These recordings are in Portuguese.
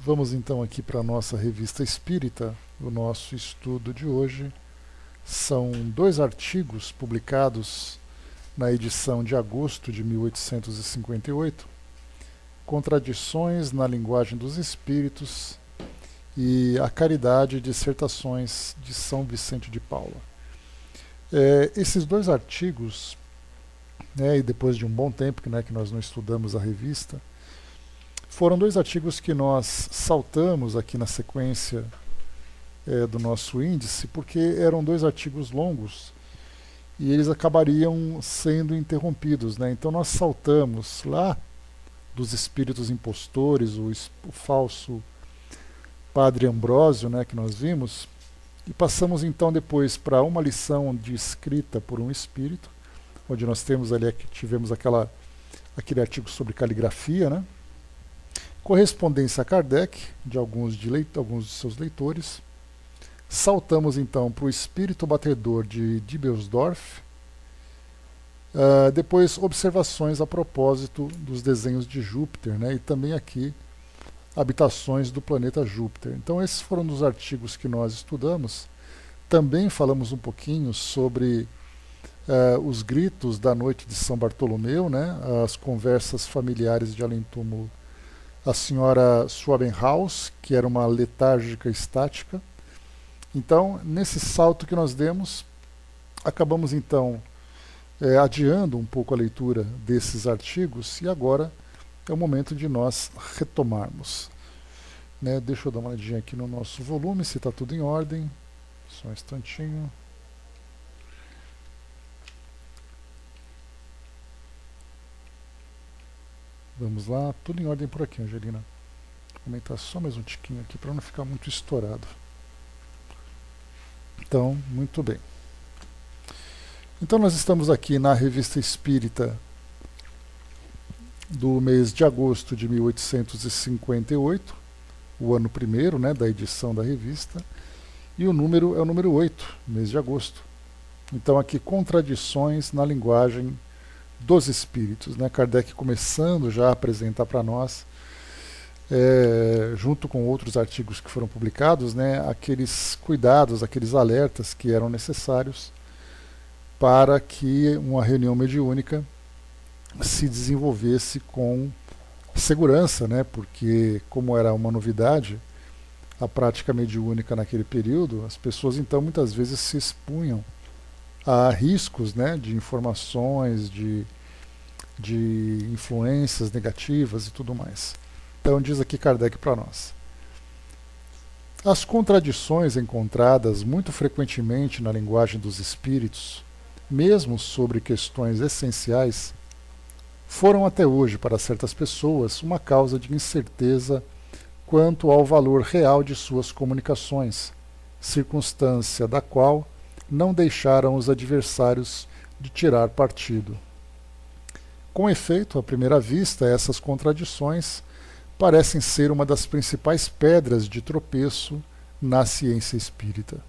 Vamos então aqui para a nossa revista espírita. O nosso estudo de hoje são 2 artigos publicados na edição de agosto de 1858, Contradições na Linguagem dos Espíritos e A Caridade, Dissertações de São Vicente de Paula. Esses 2 artigos, e depois de um bom tempo que nós não estudamos a revista, foram 2 artigos que nós saltamos aqui na sequência do nosso índice, porque eram 2 artigos longos e eles acabariam sendo interrompidos. Então nós saltamos lá dos espíritos impostores, o falso Padre Ambrósio, que nós vimos, e passamos então depois para uma lição de escrita por um espírito, onde nós tivemos aquele artigo sobre caligrafia, correspondência a Kardec, de alguns de seus leitores. Saltamos então para o Espírito Batedor de Dibelsdorf. Depois, observações a propósito dos desenhos de Júpiter, e também aqui, habitações do planeta Júpiter. Então, esses foram os artigos que nós estudamos. Também falamos um pouquinho sobre os gritos da noite de São Bartolomeu, as conversas familiares de além-túmulo. A senhora Schwabenhaus, que era uma letárgica estática. Então, nesse salto que nós demos, acabamos então adiando um pouco a leitura desses artigos, e agora é o momento de nós retomarmos. Deixa eu dar uma olhadinha aqui no nosso volume, se está tudo em ordem. Só um instantinho. Vamos lá, tudo em ordem por aqui, Angelina. Vou aumentar só mais um tiquinho aqui para não ficar muito estourado. Então, muito bem. Então nós estamos aqui na Revista Espírita do mês de agosto de 1858, o ano primeiro, da edição da revista, e o número é o número 8, mês de agosto. Então aqui, Contradições na Linguagem dos Espíritos, Kardec começando já a apresentar para nós, junto com outros artigos que foram publicados, aqueles cuidados, aqueles alertas que eram necessários para que uma reunião mediúnica se desenvolvesse com segurança, porque, como era uma novidade, a prática mediúnica naquele período, as pessoas então muitas vezes se expunham a riscos, de informações, de influências negativas e tudo mais. Então diz aqui Kardec para nós: as contradições encontradas muito frequentemente na linguagem dos espíritos, mesmo sobre questões essenciais, foram até hoje para certas pessoas uma causa de incerteza quanto ao valor real de suas comunicações, circunstância da qual não deixaram os adversários de tirar partido. Com efeito, à primeira vista, essas contradições parecem ser uma das principais pedras de tropeço na ciência espírita.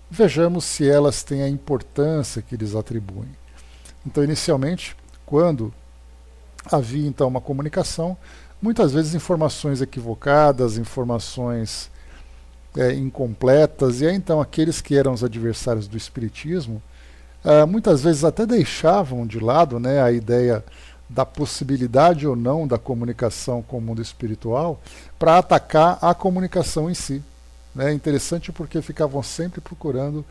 Vejamos se elas têm a importância que lhes atribuem. Então, inicialmente, quando havia então uma comunicação, muitas vezes informações equivocadas, informações incompletas, e aí então aqueles que eram os adversários do espiritismo, muitas vezes até deixavam de lado a ideia da possibilidade ou não da comunicação com o mundo espiritual para atacar a comunicação em si. É interessante porque ficavam sempre procurando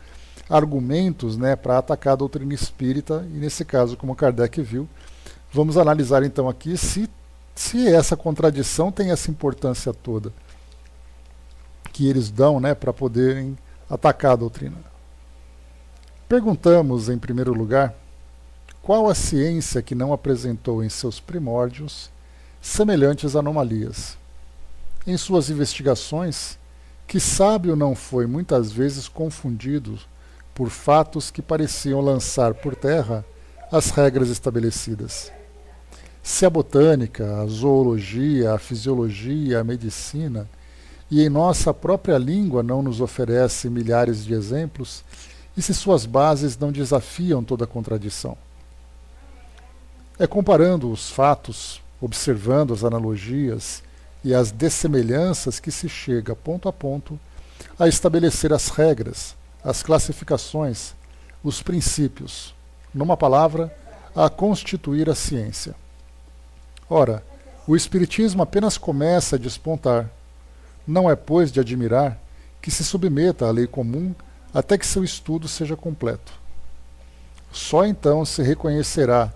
argumentos para atacar a doutrina espírita, e nesse caso, como Kardec viu, vamos analisar então aqui se essa contradição tem essa importância toda que eles dão para poderem atacar a doutrina. Perguntamos, em primeiro lugar, qual a ciência que não apresentou em seus primórdios semelhantes anomalias? Em suas investigações, que sábio não foi muitas vezes confundido por fatos que pareciam lançar por terra as regras estabelecidas? Se a botânica, a zoologia, a fisiologia, a medicina, e em nossa própria língua não nos oferece milhares de exemplos, e se suas bases não desafiam toda contradição? É comparando os fatos, observando as analogias e as dessemelhanças que se chega, ponto a ponto, a estabelecer as regras, as classificações, os princípios, numa palavra, a constituir a ciência. Ora, o Espiritismo apenas começa a despontar. Não é, pois, de admirar que se submeta à lei comum até que seu estudo seja completo. Só então se reconhecerá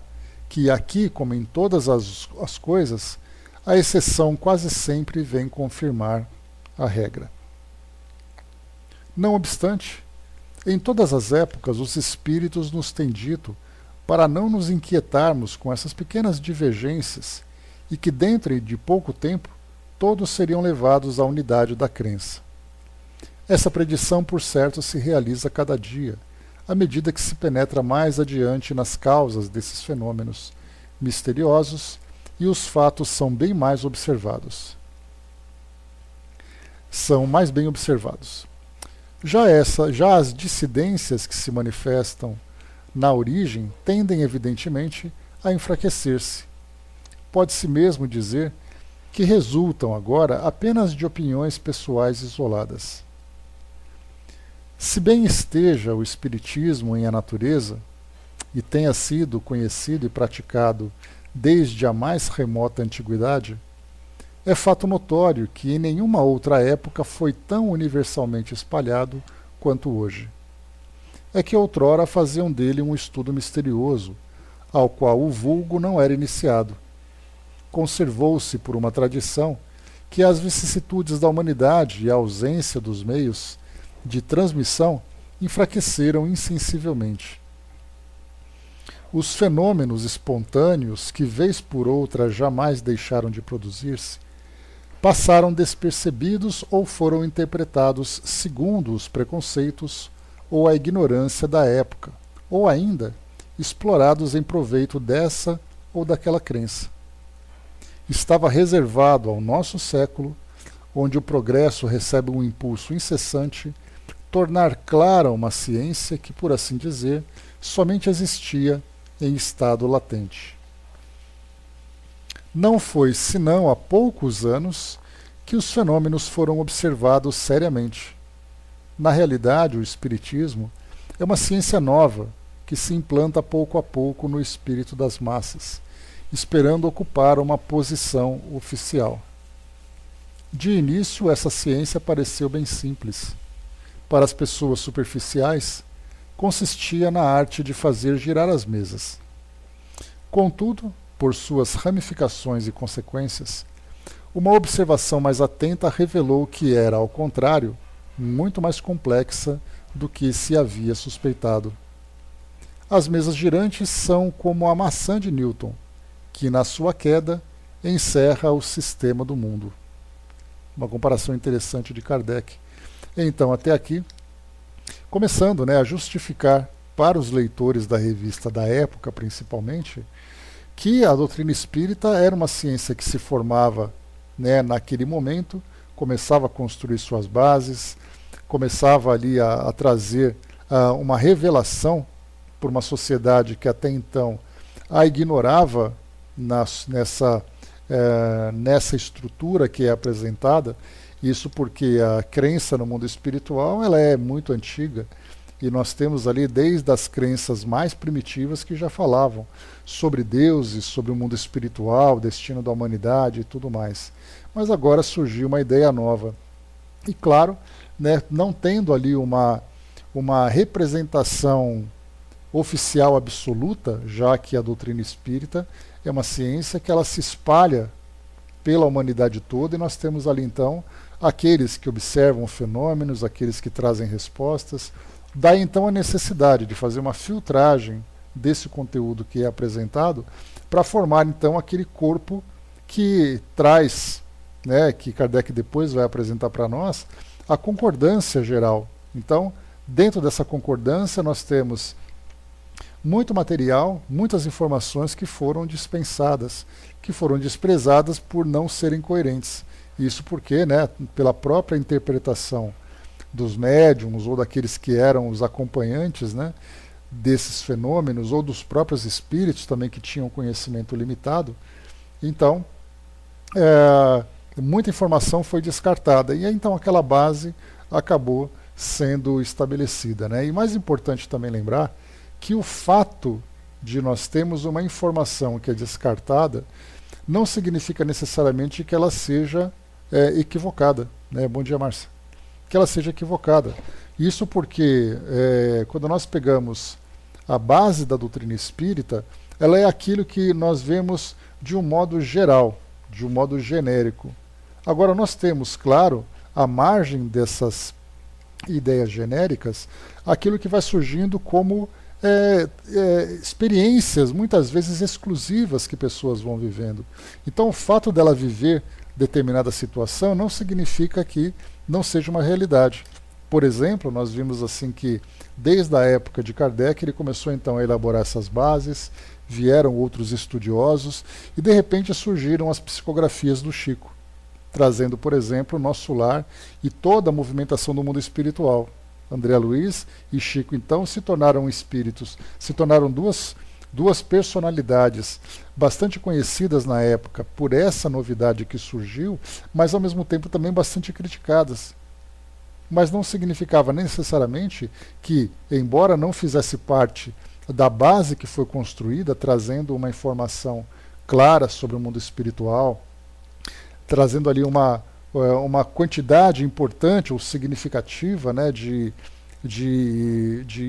que aqui, como em todas as coisas, a exceção quase sempre vem confirmar a regra. Não obstante, em todas as épocas os espíritos nos têm dito para não nos inquietarmos com essas pequenas divergências e que dentro de pouco tempo todos seriam levados à unidade da crença. Essa predição, por certo, se realiza cada dia, à medida que se penetra mais adiante nas causas desses fenômenos misteriosos e os fatos são bem mais observados. São mais bem observados. Já as dissidências que se manifestam na origem tendem, evidentemente, a enfraquecer-se. Pode-se mesmo dizer que resultam agora apenas de opiniões pessoais isoladas. Se bem esteja o Espiritismo em a natureza, e tenha sido conhecido e praticado desde a mais remota antiguidade, é fato notório que em nenhuma outra época foi tão universalmente espalhado quanto hoje. É que outrora faziam dele um estudo misterioso, ao qual o vulgo não era iniciado. Conservou-se por uma tradição que as vicissitudes da humanidade e a ausência dos meios de transmissão enfraqueceram insensivelmente. Os fenômenos espontâneos, que vez por outra jamais deixaram de produzir-se, passaram despercebidos ou foram interpretados segundo os preconceitos ou a ignorância da época, ou ainda explorados em proveito dessa ou daquela crença. Estava reservado ao nosso século, onde o progresso recebe um impulso incessante, tornar clara uma ciência que, por assim dizer, somente existia em estado latente. Não foi senão há poucos anos que os fenômenos foram observados seriamente. Na realidade, o Espiritismo é uma ciência nova que se implanta pouco a pouco no espírito das massas, esperando ocupar uma posição oficial. De início, essa ciência pareceu bem simples. Para as pessoas superficiais, consistia na arte de fazer girar as mesas. Contudo, por suas ramificações e consequências, uma observação mais atenta revelou que era, ao contrário, muito mais complexa do que se havia suspeitado. As mesas girantes são como a maçã de Newton, que na sua queda encerra o sistema do mundo. Uma comparação interessante de Kardec. Então, até aqui, começando a justificar para os leitores da revista da época, principalmente, que a doutrina espírita era uma ciência que se formava naquele momento, começava a construir suas bases, começava ali a trazer uma revelação por uma sociedade que até então a ignorava nessa estrutura que é apresentada. Isso porque a crença no mundo espiritual ela é muito antiga e nós temos ali desde as crenças mais primitivas que já falavam sobre deuses, sobre o mundo espiritual, destino da humanidade e tudo mais. Mas agora surgiu uma ideia nova. E claro, não tendo ali uma representação oficial absoluta, já que a doutrina espírita é uma ciência que ela se espalha pela humanidade toda e nós temos ali então aqueles que observam fenômenos, aqueles que trazem respostas. Daí então a necessidade de fazer uma filtragem desse conteúdo que é apresentado para formar então aquele corpo que traz, que Kardec depois vai apresentar para nós, a concordância geral. Então, dentro dessa concordância nós temos muito material, muitas informações que foram dispensadas, que foram desprezadas por não serem coerentes. Isso porque, pela própria interpretação dos médiums ou daqueles que eram os acompanhantes desses fenômenos, ou dos próprios espíritos também que tinham conhecimento limitado, então muita informação foi descartada. E aí, então aquela base acabou sendo estabelecida, né? E mais importante também lembrar que o fato de nós termos uma informação que é descartada não significa necessariamente que ela seja equivocada, né? Bom dia, Márcia. Que ela seja equivocada. Isso porque quando nós pegamos a base da doutrina espírita, ela é aquilo que nós vemos de um modo geral, de um modo genérico. Agora nós temos, claro, à margem dessas ideias genéricas, aquilo que vai surgindo como experiências, muitas vezes exclusivas, que pessoas vão vivendo. Então o fato dela viver determinada situação não significa que não seja uma realidade. Por exemplo, nós vimos assim que desde a época de Kardec ele começou então a elaborar essas bases, vieram outros estudiosos e de repente surgiram as psicografias do Chico, trazendo, por exemplo, o Nosso Lar e toda a movimentação do mundo espiritual. André Luiz e Chico então se tornaram espíritos, se tornaram duas personalidades bastante conhecidas na época por essa novidade que surgiu, mas ao mesmo tempo também bastante criticadas. Mas não significava necessariamente que, embora não fizesse parte da base que foi construída, trazendo uma informação clara sobre o mundo espiritual, trazendo ali uma quantidade importante ou significativa, né, de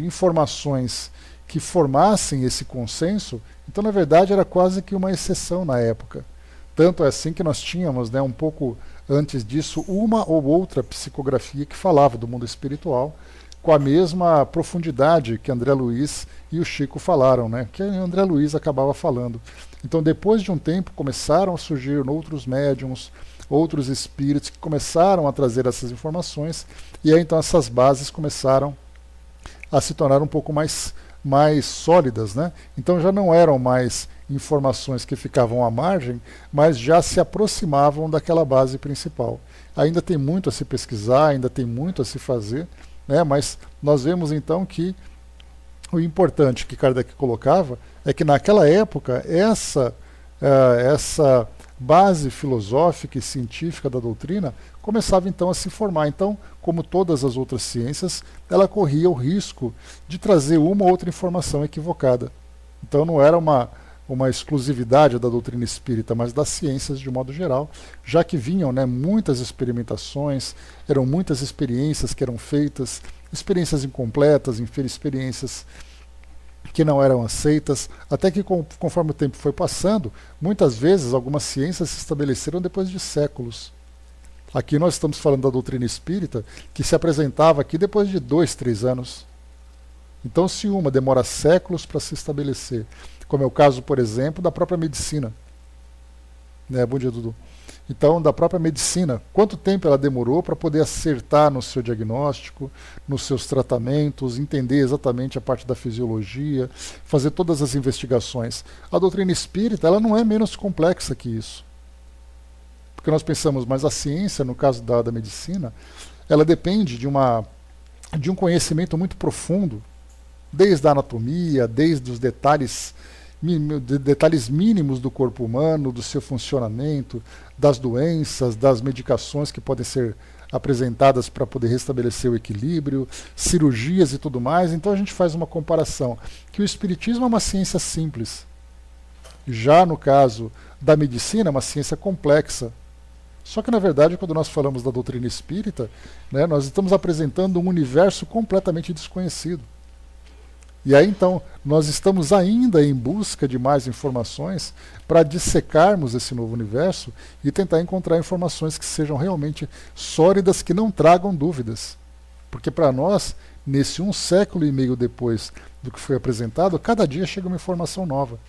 informações que formassem esse consenso, então na verdade era quase que uma exceção na época. Tanto é assim que nós tínhamos, né, um pouco antes disso, uma ou outra psicografia que falava do mundo espiritual, com a mesma profundidade que André Luiz e o Chico falaram, né, que André Luiz acabava falando. Então depois de um tempo começaram a surgir outros médiums, outros espíritos que começaram a trazer essas informações, e aí então essas bases começaram a se tornar um pouco mais sólidas, né? Então já não eram mais informações que ficavam à margem, mas já se aproximavam daquela base principal. Ainda tem muito a se pesquisar, ainda tem muito a se fazer, né? Mas nós vemos então que o importante que Kardec colocava é que naquela época essa base filosófica e científica da doutrina começava então a se formar. Então, como todas as outras ciências, ela corria o risco de trazer uma ou outra informação equivocada. Então não era uma exclusividade da doutrina espírita, mas das ciências de modo geral, já que vinham, né, muitas experimentações, eram muitas experiências que eram feitas, experiências incompletas, experiências que não eram aceitas, até que conforme o tempo foi passando, muitas vezes algumas ciências se estabeleceram depois de séculos. Aqui nós estamos falando da doutrina espírita, que se apresentava aqui depois de 2, 3 anos. Então se uma demora séculos para se estabelecer, como é o caso, por exemplo, da própria medicina. Né? Bom dia, Dudu. Então, da própria medicina, quanto tempo ela demorou para poder acertar no seu diagnóstico, nos seus tratamentos, entender exatamente a parte da fisiologia, fazer todas as investigações. A doutrina espírita, ela não é menos complexa que isso. Porque nós pensamos, mas a ciência, no caso da medicina, ela depende de um conhecimento muito profundo, desde a anatomia, desde os detalhes mínimos do corpo humano, do seu funcionamento, das doenças, das medicações que podem ser apresentadas para poder restabelecer o equilíbrio, cirurgias e tudo mais. Então a gente faz uma comparação, que o espiritismo é uma ciência simples. Já no caso da medicina, é uma ciência complexa. Só que na verdade, quando nós falamos da doutrina espírita, né, nós estamos apresentando um universo completamente desconhecido. E aí então, nós estamos ainda em busca de mais informações para dissecarmos esse novo universo e tentar encontrar informações que sejam realmente sólidas, que não tragam dúvidas. Porque para nós, nesse 1 século e meio depois do que foi apresentado, cada dia chega uma informação nova.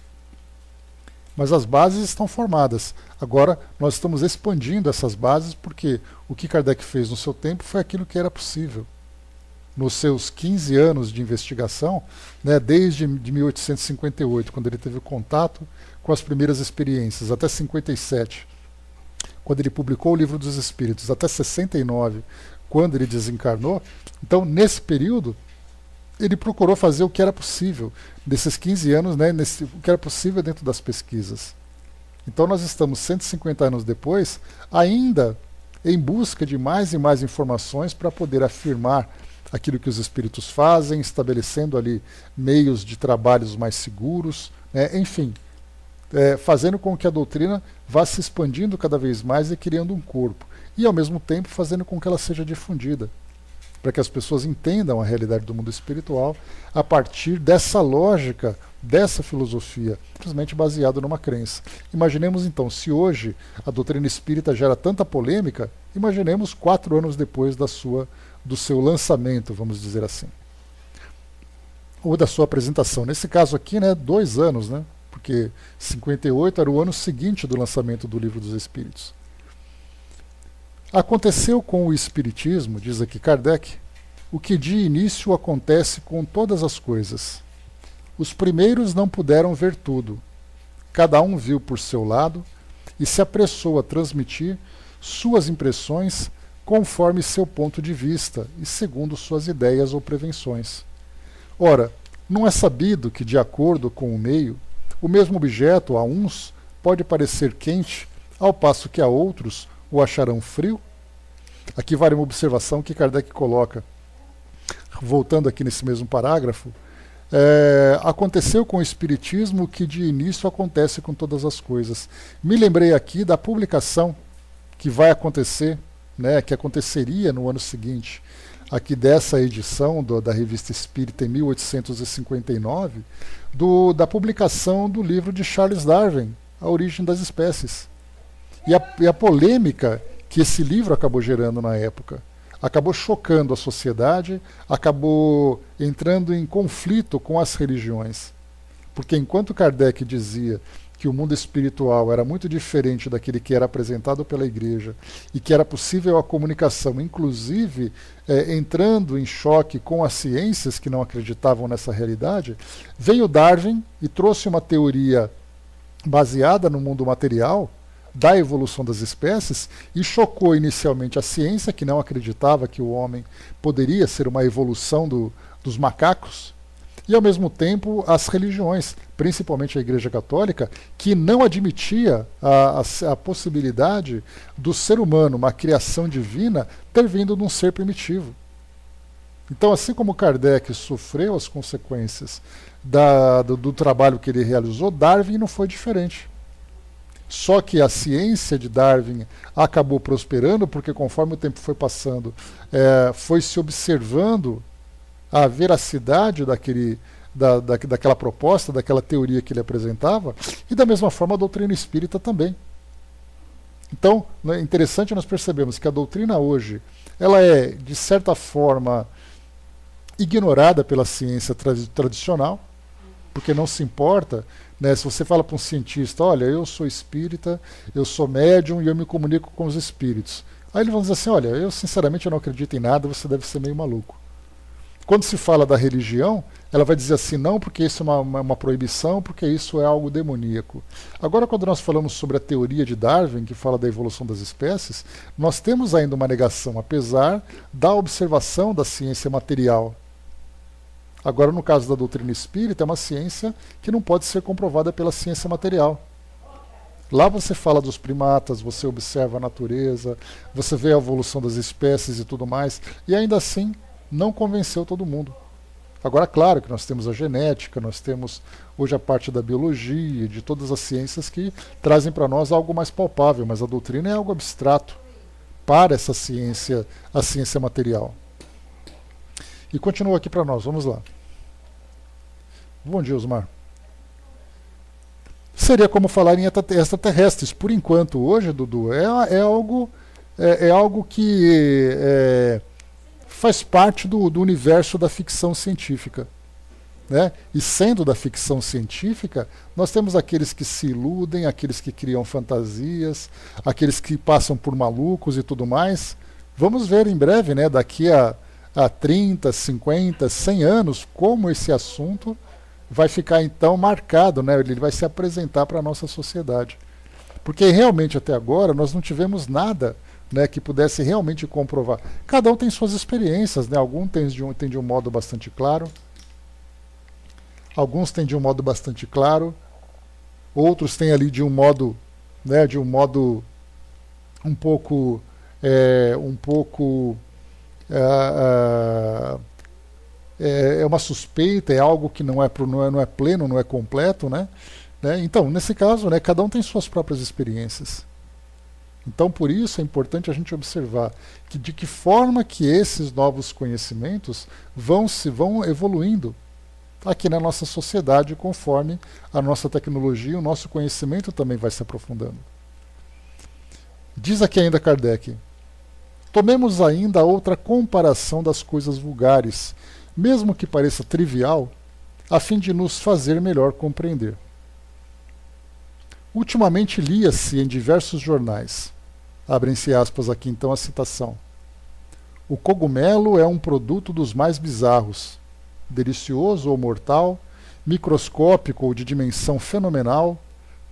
Mas as bases estão formadas. Agora, nós estamos expandindo essas bases porque o que Kardec fez no seu tempo foi aquilo que era possível. Nos seus 15 anos de investigação, né, desde 1858, quando ele teve contato com as primeiras experiências, até 57, quando ele publicou o Livro dos Espíritos, até 69, quando ele desencarnou. Então, nesse período, ele procurou fazer o que era possível, nesses 15 anos, né, o que era possível dentro das pesquisas. Então nós estamos 150 anos depois, ainda em busca de mais e mais informações para poder afirmar aquilo que os espíritos fazem, estabelecendo ali meios de trabalhos mais seguros, né? Enfim, fazendo com que a doutrina vá se expandindo cada vez mais e criando um corpo. E ao mesmo tempo fazendo com que ela seja difundida, para que as pessoas entendam a realidade do mundo espiritual a partir dessa lógica, dessa filosofia, simplesmente baseado numa crença. Imaginemos então, se hoje a doutrina espírita gera tanta polêmica, imaginemos 4 anos depois do seu lançamento, vamos dizer assim. Ou da sua apresentação. Nesse caso aqui, 2 anos, porque 58 era o ano seguinte do lançamento do Livro dos Espíritos. Aconteceu com o Espiritismo, diz aqui Kardec, o que de início acontece com todas as coisas. Os primeiros não puderam ver tudo. Cada um viu por seu lado e se apressou a transmitir suas impressões conforme seu ponto de vista e segundo suas ideias ou prevenções. Ora, não é sabido que, de acordo com o meio, o mesmo objeto a uns pode parecer quente, ao passo que a outros o acharão frio? Aqui vale uma observação que Kardec coloca, voltando aqui nesse mesmo parágrafo. Aconteceu com o Espiritismo o que de início acontece com todas as coisas. Me lembrei aqui da publicação que vai acontecer, que aconteceria no ano seguinte, aqui dessa edição da Revista Espírita em 1859, da publicação do livro de Charles Darwin, A Origem das Espécies. E a polêmica que esse livro acabou gerando na época, acabou chocando a sociedade, acabou entrando em conflito com as religiões. Porque enquanto Kardec dizia que o mundo espiritual era muito diferente daquele que era apresentado pela Igreja e que era possível a comunicação, inclusive entrando em choque com as ciências que não acreditavam nessa realidade, veio Darwin e trouxe uma teoria baseada no mundo material, da evolução das espécies, e chocou inicialmente a ciência, que não acreditava que o homem poderia ser uma evolução dos macacos, e ao mesmo tempo as religiões, principalmente a Igreja Católica, que não admitia a possibilidade do ser humano, uma criação divina, ter vindo de um ser primitivo. Então, assim como Kardec sofreu as consequências do trabalho que ele realizou, Darwin não foi diferente. Só que a ciência de Darwin acabou prosperando, porque conforme o tempo foi passando, foi se observando a veracidade daquela proposta, daquela teoria que ele apresentava, e da mesma forma a doutrina espírita também. Então, é interessante nós percebemos que a doutrina hoje, ela é, de certa forma, ignorada pela ciência tradicional, porque não se importa, se você fala para um cientista, olha, eu sou espírita, eu sou médium e eu me comunico com os espíritos. Aí eles vão dizer assim, olha, eu sinceramente não acredito em nada, você deve ser meio maluco. Quando se fala da religião, ela vai dizer assim, não, porque isso é uma proibição, porque isso é algo demoníaco. Agora, quando nós falamos sobre a teoria de Darwin, que fala da evolução das espécies, nós temos ainda uma negação, apesar da observação da ciência material. Agora, no caso da doutrina espírita, é uma ciência que não pode ser comprovada pela ciência material. Lá você fala dos primatas, você observa a natureza, você vê a evolução das espécies e tudo mais, e ainda assim não convenceu todo mundo. Agora, claro que nós temos a genética, nós temos hoje a parte da biologia, de todas as ciências que trazem para nós algo mais palpável, mas a doutrina é algo abstrato para essa ciência, a ciência material. E continua aqui para nós, vamos lá. Bom dia, Osmar. Seria como falar em extraterrestres. Por enquanto, hoje, Dudu, é algo que faz parte do universo da ficção científica. E sendo da ficção científica, nós temos aqueles que se iludem, aqueles que criam fantasias, aqueles que passam por malucos e tudo mais. Vamos ver em breve, daqui a 30, 50, 100 anos, como esse assunto vai ficar então marcado, ele vai se apresentar para a nossa sociedade. Porque realmente até agora nós não tivemos nada que pudesse realmente comprovar. Cada um tem suas experiências, alguns têm de um modo bastante claro, outros têm ali de um modo né, de um modo um pouco, um pouco é uma suspeita, é algo que não é pleno, não é completo, né? Então, nesse caso, né, cada um tem suas próprias experiências. Então, por isso é importante a gente observar que de que forma que esses novos conhecimentos vão evoluindo aqui na nossa sociedade, conforme a nossa tecnologia, o nosso conhecimento também vai se aprofundando. Diz aqui ainda Kardec: tomemos ainda outra comparação das coisas vulgares, mesmo que pareça trivial, a fim de nos fazer melhor compreender. Ultimamente lia-se em diversos jornais, abrem-se aspas aqui então a citação: o cogumelo é um produto dos mais bizarros, delicioso ou mortal, microscópico ou de dimensão fenomenal,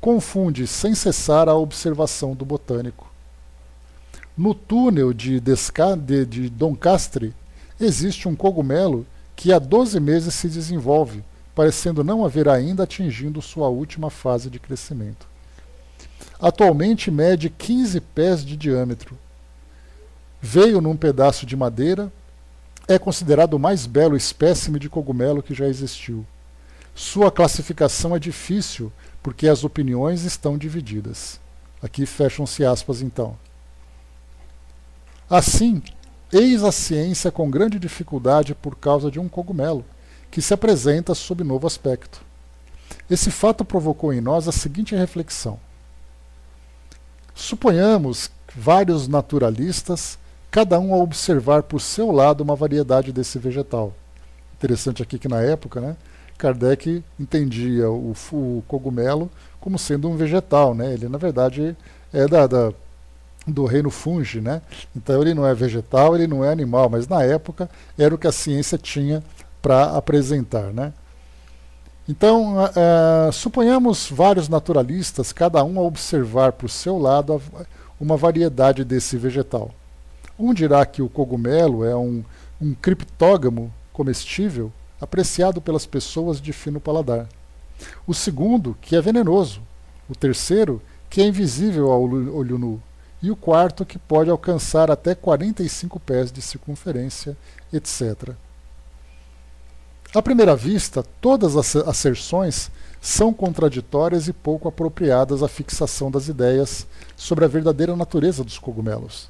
confunde sem cessar a observação do botânico. No túnel de Doncastre existe um cogumelo que há 12 meses se desenvolve, parecendo não haver ainda atingido sua última fase de crescimento. Atualmente mede 15 pés de diâmetro. Veio num pedaço de madeira, é considerado o mais belo espécime de cogumelo que já existiu. Sua classificação é difícil, porque as opiniões estão divididas. Aqui fecham-se aspas então. Assim, eis a ciência com grande dificuldade por causa de um cogumelo, que se apresenta sob novo aspecto. Esse fato provocou em nós a seguinte reflexão: suponhamos vários naturalistas, cada um a observar por seu lado uma variedade desse vegetal. Interessante aqui que na época, né, Kardec entendia o cogumelo como sendo um vegetal, né? Ele na verdade é do reino fungi, né? Então ele não é vegetal, ele não é animal, mas na época era o que a ciência tinha para apresentar, né? Então, suponhamos vários naturalistas, cada um a observar por seu lado uma variedade desse vegetal. Um dirá que o cogumelo é um criptógamo comestível apreciado pelas pessoas de fino paladar. O segundo, que é venenoso. O terceiro, que é invisível ao olho nu. E o quarto, que pode alcançar até 45 pés de circunferência, etc. À primeira vista, todas as asserções são contraditórias e pouco apropriadas à fixação das ideias sobre a verdadeira natureza dos cogumelos.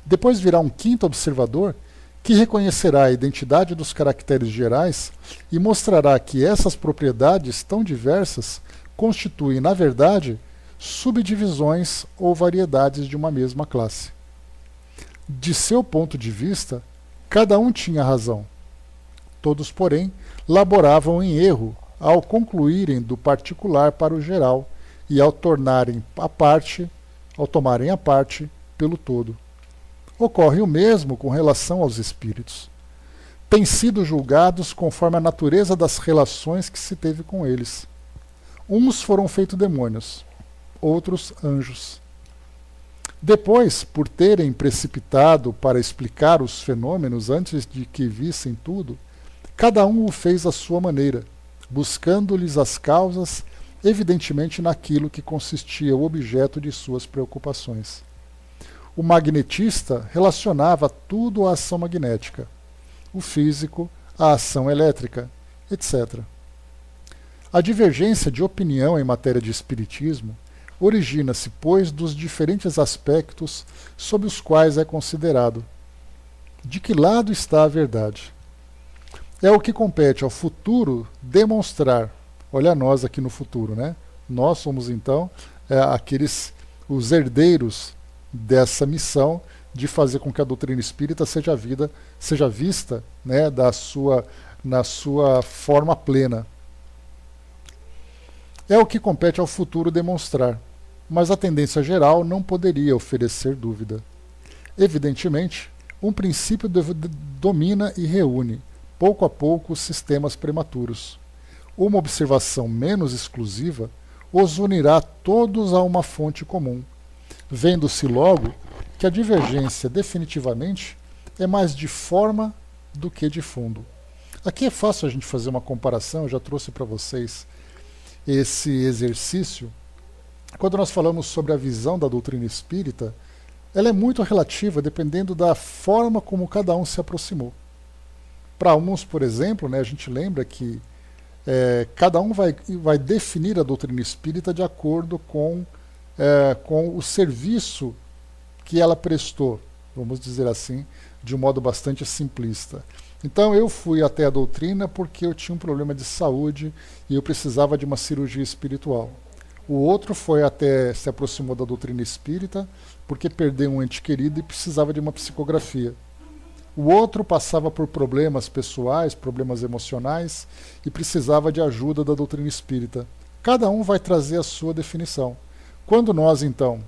Depois virá um quinto observador que reconhecerá a identidade dos caracteres gerais e mostrará que essas propriedades tão diversas constituem, na verdade, subdivisões ou variedades de uma mesma classe. De seu ponto de vista, cada um tinha razão. Todos, porém, laboravam em erro ao concluírem do particular para o geral e ao tomarem a parte pelo todo. Ocorre o mesmo com relação aos espíritos. Têm sido julgados conforme a natureza das relações que se teve com eles. Uns foram feitos demônios, outros anjos. Depois, por terem precipitado para explicar os fenômenos antes de que vissem tudo, cada um o fez à sua maneira, buscando-lhes as causas, evidentemente naquilo que consistia o objeto de suas preocupações. O magnetista relacionava tudo à ação magnética, o físico à ação elétrica, etc. A divergência de opinião em matéria de espiritismo origina-se, pois, dos diferentes aspectos sob os quais é considerado. De que lado está a verdade? É o que compete ao futuro demonstrar. Olha nós aqui no futuro, né? Nós somos, então, os herdeiros dessa missão de fazer com que a doutrina espírita seja vista, né, na sua forma plena. É o que compete ao futuro demonstrar, mas a tendência geral não poderia oferecer dúvida. Evidentemente, um princípio domina e reúne, pouco a pouco, os sistemas prematuros. Uma observação menos exclusiva os unirá todos a uma fonte comum, vendo-se logo que a divergência definitivamente é mais de forma do que de fundo. Aqui é fácil a gente fazer uma comparação, eu já trouxe para vocês esse exercício quando nós falamos sobre a visão da doutrina espírita, ela é muito relativa dependendo da forma como cada um se aproximou. Para uns, por exemplo, né, a gente lembra que cada um vai definir a doutrina espírita de acordo com o serviço que ela prestou, vamos dizer assim, de um modo bastante simplista. Então eu fui até a doutrina porque eu tinha um problema de saúde e eu precisava de uma cirurgia espiritual. O outro se aproximou da doutrina espírita porque perdeu um ente querido e precisava de uma psicografia. O outro passava por problemas pessoais, problemas emocionais e precisava de ajuda da doutrina espírita. Cada um vai trazer a sua definição. Quando nós, então,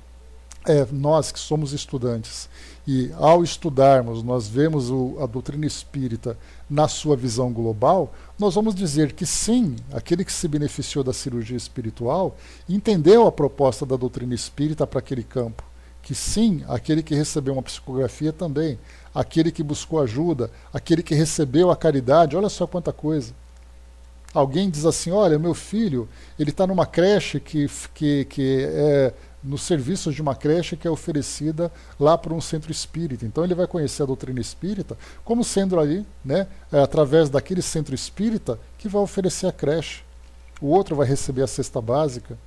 nós que somos estudantes, e ao estudarmos nós vemos a doutrina espírita na sua visão global, nós vamos dizer que sim, aquele que se beneficiou da cirurgia espiritual entendeu a proposta da doutrina espírita para aquele campo. Que sim, aquele que recebeu uma psicografia também, aquele que buscou ajuda, aquele que recebeu a caridade, olha só quanta coisa. Alguém diz assim, olha, meu filho, ele está numa creche que é nos serviços de uma creche que é oferecida lá por um centro espírita. Então ele vai conhecer a doutrina espírita como sendo ali, né, através daquele centro espírita que vai oferecer a creche. O outro vai receber a cesta básica.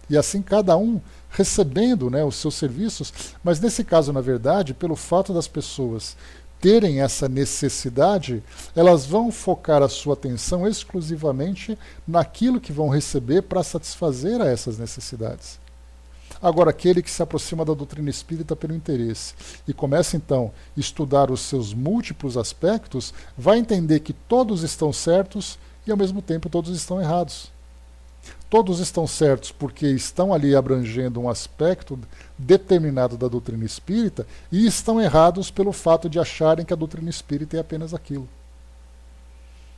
E assim cada um recebendo, né, os seus serviços, mas nesse caso, na verdade, pelo fato das pessoas terem essa necessidade, elas vão focar a sua atenção exclusivamente naquilo que vão receber para satisfazer a essas necessidades. Agora, aquele que se aproxima da doutrina espírita pelo interesse e começa então a estudar os seus múltiplos aspectos, vai entender que todos estão certos e ao mesmo tempo todos estão errados. Todos estão certos porque estão ali abrangendo um aspecto determinado da doutrina espírita e estão errados pelo fato de acharem que a doutrina espírita é apenas aquilo.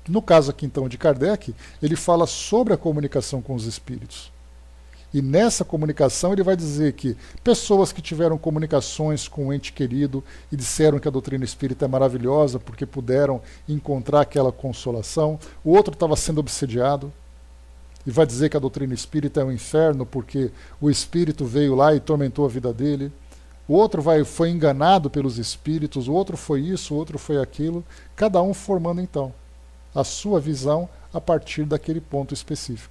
No caso aqui então de Kardec, ele fala sobre a comunicação com os espíritos. E nessa comunicação ele vai dizer que pessoas que tiveram comunicações com um ente querido e disseram que a doutrina espírita é maravilhosa porque puderam encontrar aquela consolação, o outro estava sendo obsediado e vai dizer que a doutrina espírita é um inferno porque o espírito veio lá e tormentou a vida dele. O outro foi enganado pelos espíritos, o outro foi isso, o outro foi aquilo, cada um formando então a sua visão a partir daquele ponto específico.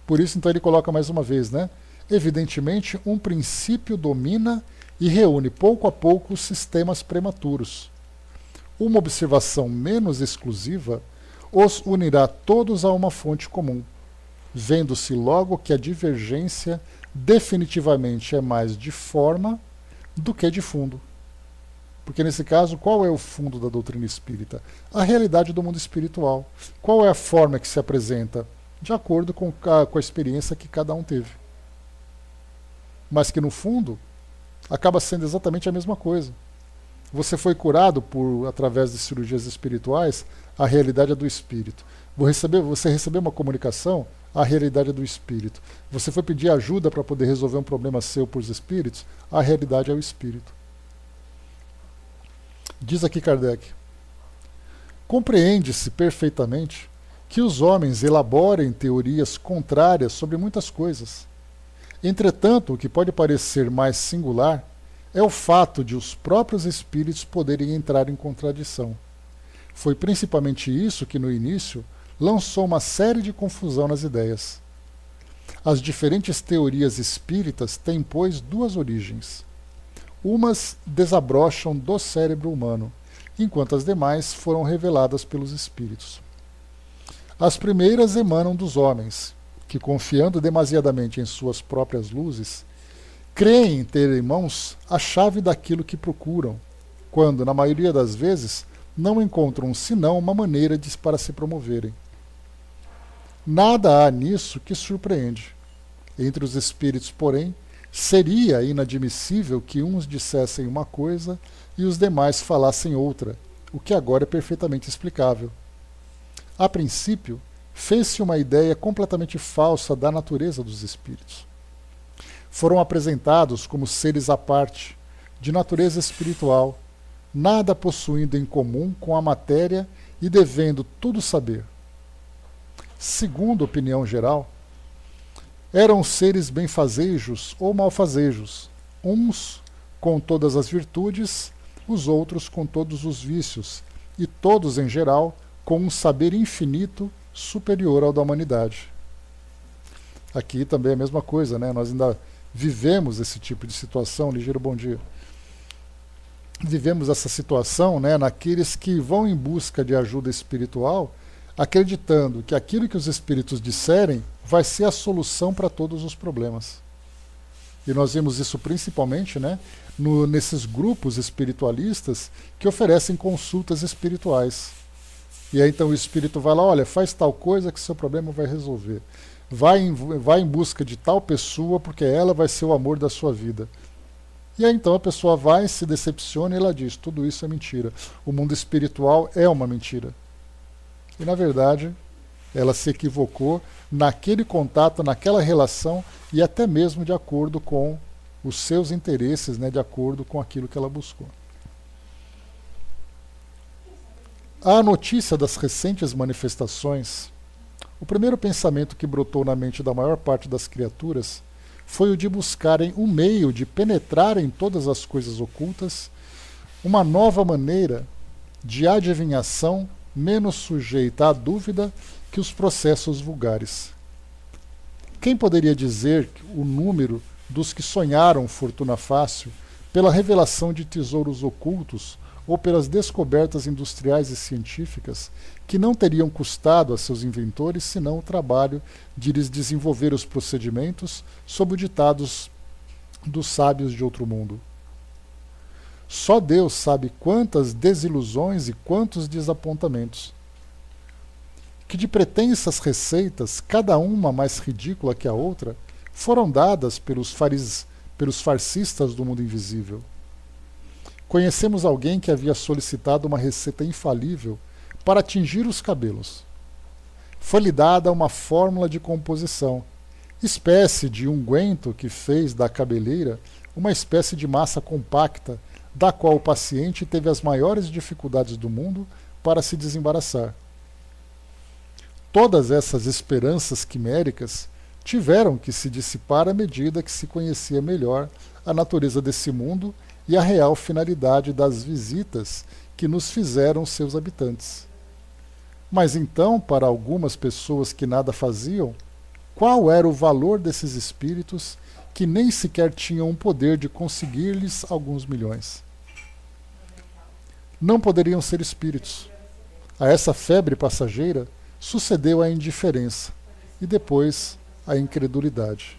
Por isso, então, ele coloca mais uma vez, né? Evidentemente, um princípio domina e reúne pouco a pouco os sistemas prematuros. Uma observação menos exclusiva os unirá todos a uma fonte comum, vendo-se logo que a divergência definitivamente é mais de forma do que de fundo. Porque nesse caso, qual é o fundo da doutrina espírita? A realidade do mundo espiritual. Qual é a forma que se apresenta? De acordo com a experiência que cada um teve. Mas que no fundo acaba sendo exatamente a mesma coisa. Você foi curado através de cirurgias espirituais, a realidade é do espírito. Você recebeu uma comunicação, a realidade é do espírito. Você foi pedir ajuda para poder resolver um problema seu por os espíritos, a realidade é o espírito. Diz aqui Kardec: compreende-se perfeitamente que os homens elaborem teorias contrárias sobre muitas coisas. Entretanto, o que pode parecer mais singular é o fato de os próprios espíritos poderem entrar em contradição. Foi principalmente isso que, no início, lançou uma série de confusão nas ideias. As diferentes teorias espíritas têm, pois, duas origens. Umas desabrocham do cérebro humano, enquanto as demais foram reveladas pelos espíritos. As primeiras emanam dos homens, que, confiando demasiadamente em suas próprias luzes, creem ter em mãos a chave daquilo que procuram, quando, na maioria das vezes, não encontram senão uma maneira para se promoverem. Nada há nisso que surpreende. Entre os espíritos, porém, seria inadmissível que uns dissessem uma coisa e os demais falassem outra, o que agora é perfeitamente explicável. A princípio, fez-se uma ideia completamente falsa da natureza dos espíritos. Foram apresentados como seres à parte, de natureza espiritual, nada possuindo em comum com a matéria e devendo tudo saber. Segundo a opinião geral, Eram seres benfazejos ou malfazejos, uns com todas as virtudes, os outros com todos os vícios, e todos, em geral, com um saber infinito superior ao da humanidade. Aqui também é a mesma coisa, né? Nós ainda vivemos esse tipo de situação. Ligeiro bom dia. Vivemos essa situação, né, naqueles que vão em busca de ajuda espiritual, acreditando que aquilo que os espíritos disserem vai ser a solução para todos os problemas. E nós vemos isso principalmente, né, nesses grupos espiritualistas que oferecem consultas espirituais. E aí então o espírito vai lá, olha, faz tal coisa que seu problema vai resolver. Vai em busca de tal pessoa porque ela vai ser o amor da sua vida. E aí então a pessoa vai, se decepciona e ela diz, tudo isso é mentira. O mundo espiritual é uma mentira. E na verdade, ela se equivocou naquele contato, naquela relação e até mesmo de acordo com os seus interesses, né, de acordo com aquilo que ela buscou. A notícia das recentes manifestações, o primeiro pensamento que brotou na mente da maior parte das criaturas foi o de buscarem um meio de penetrar em todas as coisas ocultas, uma nova maneira de adivinhação menos sujeita à dúvida que os processos vulgares. Quem poderia dizer o número dos que sonharam fortuna fácil pela revelação de tesouros ocultos ou pelas descobertas industriais e científicas que não teriam custado a seus inventores senão o trabalho de lhes desenvolver os procedimentos sob os ditados dos sábios de outro mundo? Só Deus sabe quantas desilusões e quantos desapontamentos. Que de pretensas receitas, cada uma mais ridícula que a outra, foram dadas pelos farcistas do mundo invisível. Conhecemos alguém que havia solicitado uma receita infalível para tingir os cabelos. Foi-lhe dada uma fórmula de composição, espécie de unguento que fez da cabeleira uma espécie de massa compacta, da qual o paciente teve as maiores dificuldades do mundo para se desembaraçar. Todas essas esperanças quiméricas tiveram que se dissipar à medida que se conhecia melhor a natureza desse mundo e a real finalidade das visitas que nos fizeram seus habitantes. Mas então, para algumas pessoas que nada faziam, qual era o valor desses espíritos que nem sequer tinham o poder de conseguir-lhes alguns milhões? Não poderiam ser espíritos. A essa febre passageira sucedeu a indiferença e depois a incredulidade.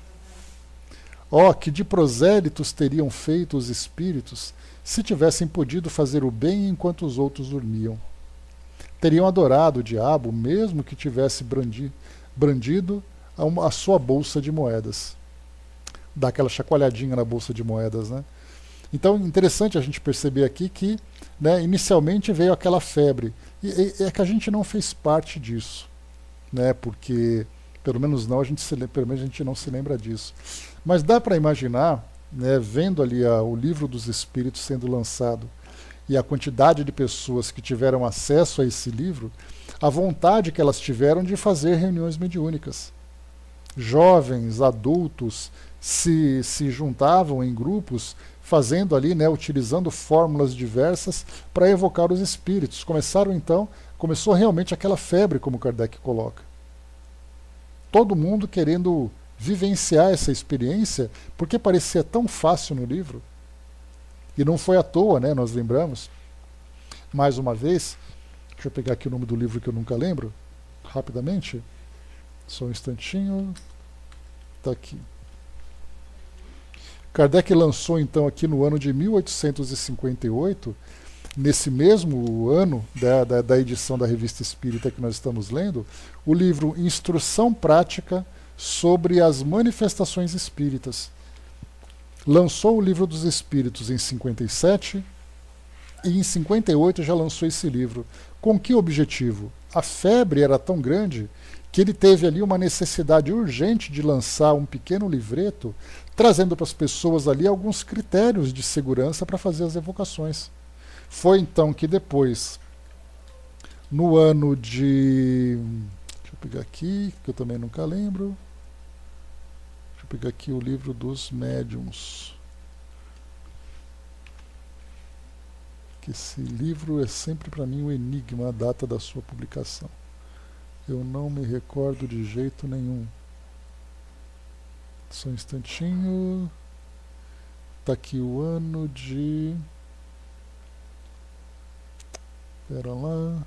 Oh, que de prosélitos teriam feito os espíritos se tivessem podido fazer o bem enquanto os outros dormiam. Teriam adorado o diabo mesmo que tivesse brandido a sua bolsa de moedas. Dá aquela chacoalhadinha na bolsa de moedas, né? Então, interessante a gente perceber aqui que, né, inicialmente veio aquela febre. E é que a gente não fez parte disso, né? Porque, pelo menos a gente não se lembra disso. Mas dá para imaginar, né, vendo ali o livro dos Espíritos sendo lançado e a quantidade de pessoas que tiveram acesso a esse livro, a vontade que elas tiveram de fazer reuniões mediúnicas. Jovens, adultos se juntavam em grupos, fazendo ali, né, utilizando fórmulas diversas para evocar os espíritos. Começou realmente aquela febre, como Kardec coloca. Todo mundo querendo vivenciar essa experiência, porque parecia tão fácil no livro. E não foi à toa, né, nós lembramos, mais uma vez, deixa eu pegar aqui o nome do livro que eu nunca lembro, rapidamente, só um instantinho, está aqui. Kardec lançou então aqui no ano de 1858, nesse mesmo ano da edição da Revista Espírita que nós estamos lendo, o livro Instrução Prática sobre as Manifestações Espíritas. Lançou o Livro dos Espíritos em 57 e em 58 já lançou esse livro. Com que objetivo? A febre era tão grande que ele teve ali uma necessidade urgente de lançar um pequeno livreto, trazendo para as pessoas ali alguns critérios de segurança para fazer as evocações. Foi então que depois, no ano de... deixa eu pegar aqui, que eu também nunca lembro. eu pegar aqui o livro dos médiuns. Que esse livro é sempre para mim um enigma, a data da sua publicação. Eu não me recordo de jeito nenhum. Só um instantinho. Tá aqui o ano de... Pera lá.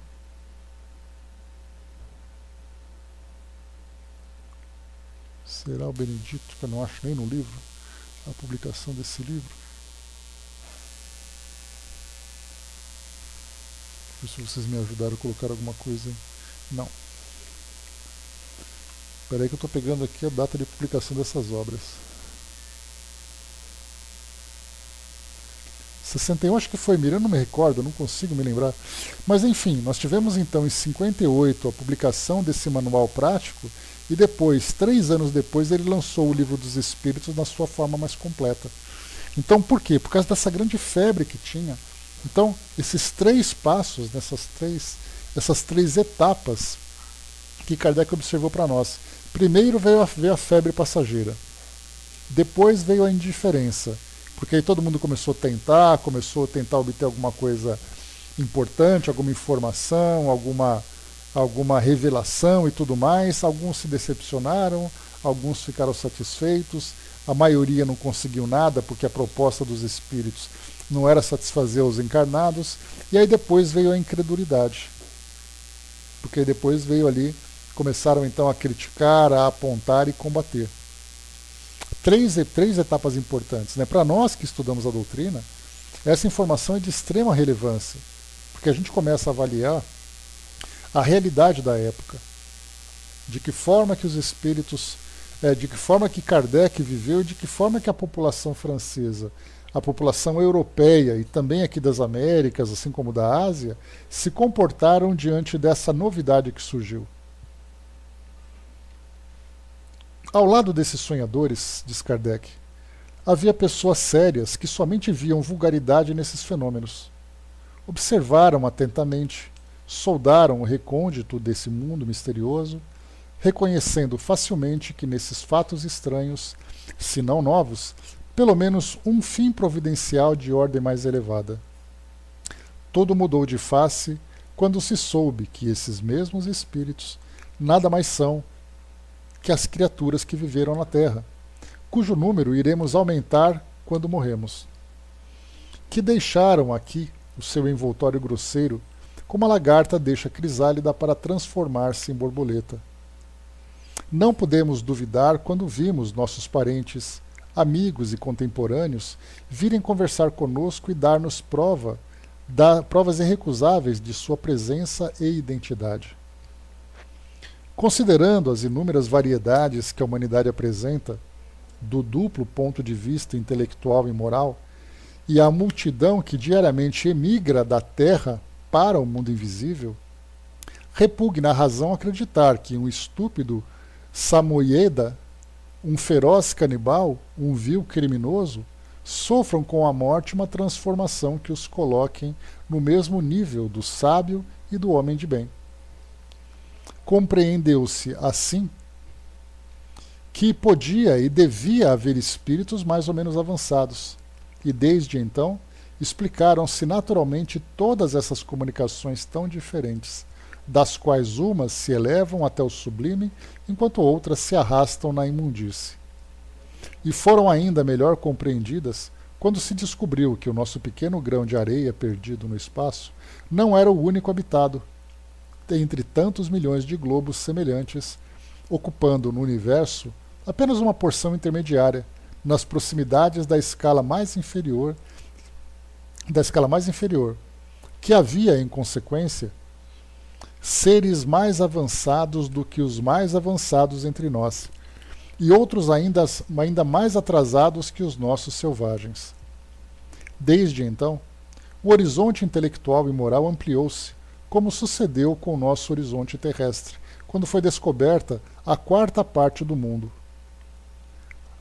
Será o Benedito, que eu não acho nem no livro, a publicação desse livro. Se vocês me ajudaram a colocar alguma coisa. Não. Espera aí que eu estou pegando aqui a data de publicação dessas obras. 61 acho que foi, eu não me recordo, não consigo me lembrar. Mas enfim, nós tivemos então em 58 a publicação desse manual prático e depois, 3 anos depois, ele lançou o Livro dos Espíritos na sua forma mais completa. Então por quê? Por causa dessa grande febre que tinha. Então, esses 3 passos, essas três etapas que Kardec observou para nós. Primeiro veio a febre passageira. Depois veio a indiferença. Porque aí todo mundo começou a tentar obter alguma coisa importante, alguma informação, alguma revelação e tudo mais. Alguns se decepcionaram, alguns ficaram satisfeitos, a maioria não conseguiu nada porque a proposta dos espíritos não era satisfazer os encarnados. E aí depois veio a incredulidade. Porque aí depois veio ali, começaram então a criticar, a apontar e combater. Três etapas importantes, né? Para nós que estudamos a doutrina, essa informação é de extrema relevância, porque a gente começa a avaliar a realidade da época, de que forma que os espíritos, de que forma que Kardec viveu, de que forma que a população francesa, a população europeia e também aqui das Américas, assim como da Ásia, se comportaram diante dessa novidade que surgiu. Ao lado desses sonhadores, diz Kardec, havia pessoas sérias que somente viam vulgaridade nesses fenômenos. Observaram atentamente, soldaram o recôndito desse mundo misterioso, reconhecendo facilmente que nesses fatos estranhos, se não novos, pelo menos um fim providencial de ordem mais elevada. Tudo mudou de face quando se soube que esses mesmos espíritos nada mais são que as criaturas que viveram na Terra, cujo número iremos aumentar quando morremos, que deixaram aqui o seu envoltório grosseiro, como a lagarta deixa a crisálida para transformar-se em borboleta. Não podemos duvidar quando vimos nossos parentes, amigos e contemporâneos virem conversar conosco e dar-nos provas irrecusáveis de sua presença e identidade. Considerando as inúmeras variedades que a humanidade apresenta, do duplo ponto de vista intelectual e moral, e a multidão que diariamente emigra da Terra para o mundo invisível, repugna a razão acreditar que um estúpido samoyeda, um feroz canibal, um vil criminoso, sofram com a morte uma transformação que os coloquem no mesmo nível do sábio e do homem de bem. Compreendeu-se, assim, que podia e devia haver espíritos mais ou menos avançados, e desde então explicaram-se naturalmente todas essas comunicações tão diferentes, das quais umas se elevam até o sublime, enquanto outras se arrastam na imundície. E foram ainda melhor compreendidas quando se descobriu que o nosso pequeno grão de areia perdido no espaço não era o único habitado, entre tantos milhões de globos semelhantes, ocupando no universo apenas uma porção intermediária, nas proximidades da escala mais inferior, que havia, em consequência, seres mais avançados do que os mais avançados entre nós, e outros ainda mais atrasados que os nossos selvagens. Desde então, o horizonte intelectual e moral ampliou-se, como sucedeu com o nosso horizonte terrestre, quando foi descoberta a 4ª parte do mundo.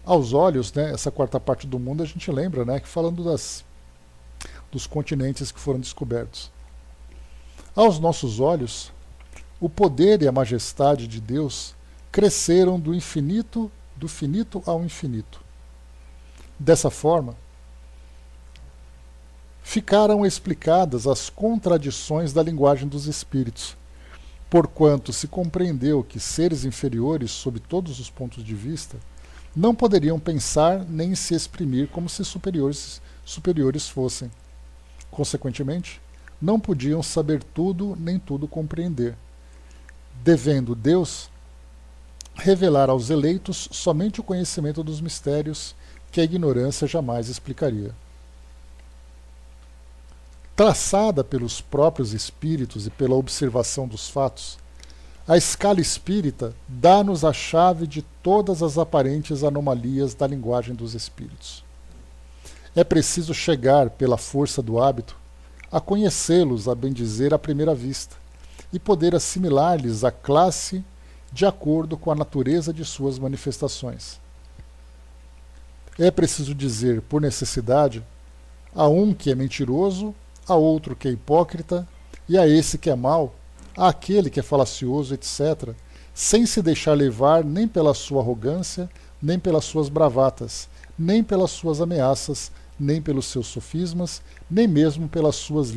Aos olhos, né, essa 4ª parte do mundo a gente lembra, né, que falando dos continentes que foram descobertos. Aos nossos olhos, o poder e a majestade de Deus cresceram do infinito do finito ao infinito. Dessa forma, ficaram explicadas as contradições da linguagem dos espíritos, porquanto se compreendeu que seres inferiores, sob todos os pontos de vista, não poderiam pensar nem se exprimir como se superiores fossem. Consequentemente, não podiam saber tudo nem tudo compreender, devendo Deus revelar aos eleitos somente o conhecimento dos mistérios que a ignorância jamais explicaria. Traçada pelos próprios espíritos e pela observação dos fatos, a escala espírita dá-nos a chave de todas as aparentes anomalias da linguagem dos espíritos. É preciso chegar, pela força do hábito, a conhecê-los, a bem dizer, à primeira vista, e poder assimilar-lhes a classe de acordo com a natureza de suas manifestações. É preciso dizer, por necessidade, a um que é mentiroso, a outro que é hipócrita, e a esse que é mau, àquele que é falacioso, etc., sem se deixar levar nem pela sua arrogância, nem pelas suas bravatas, nem pelas suas ameaças, nem pelos seus sofismas, nem mesmo pelas suas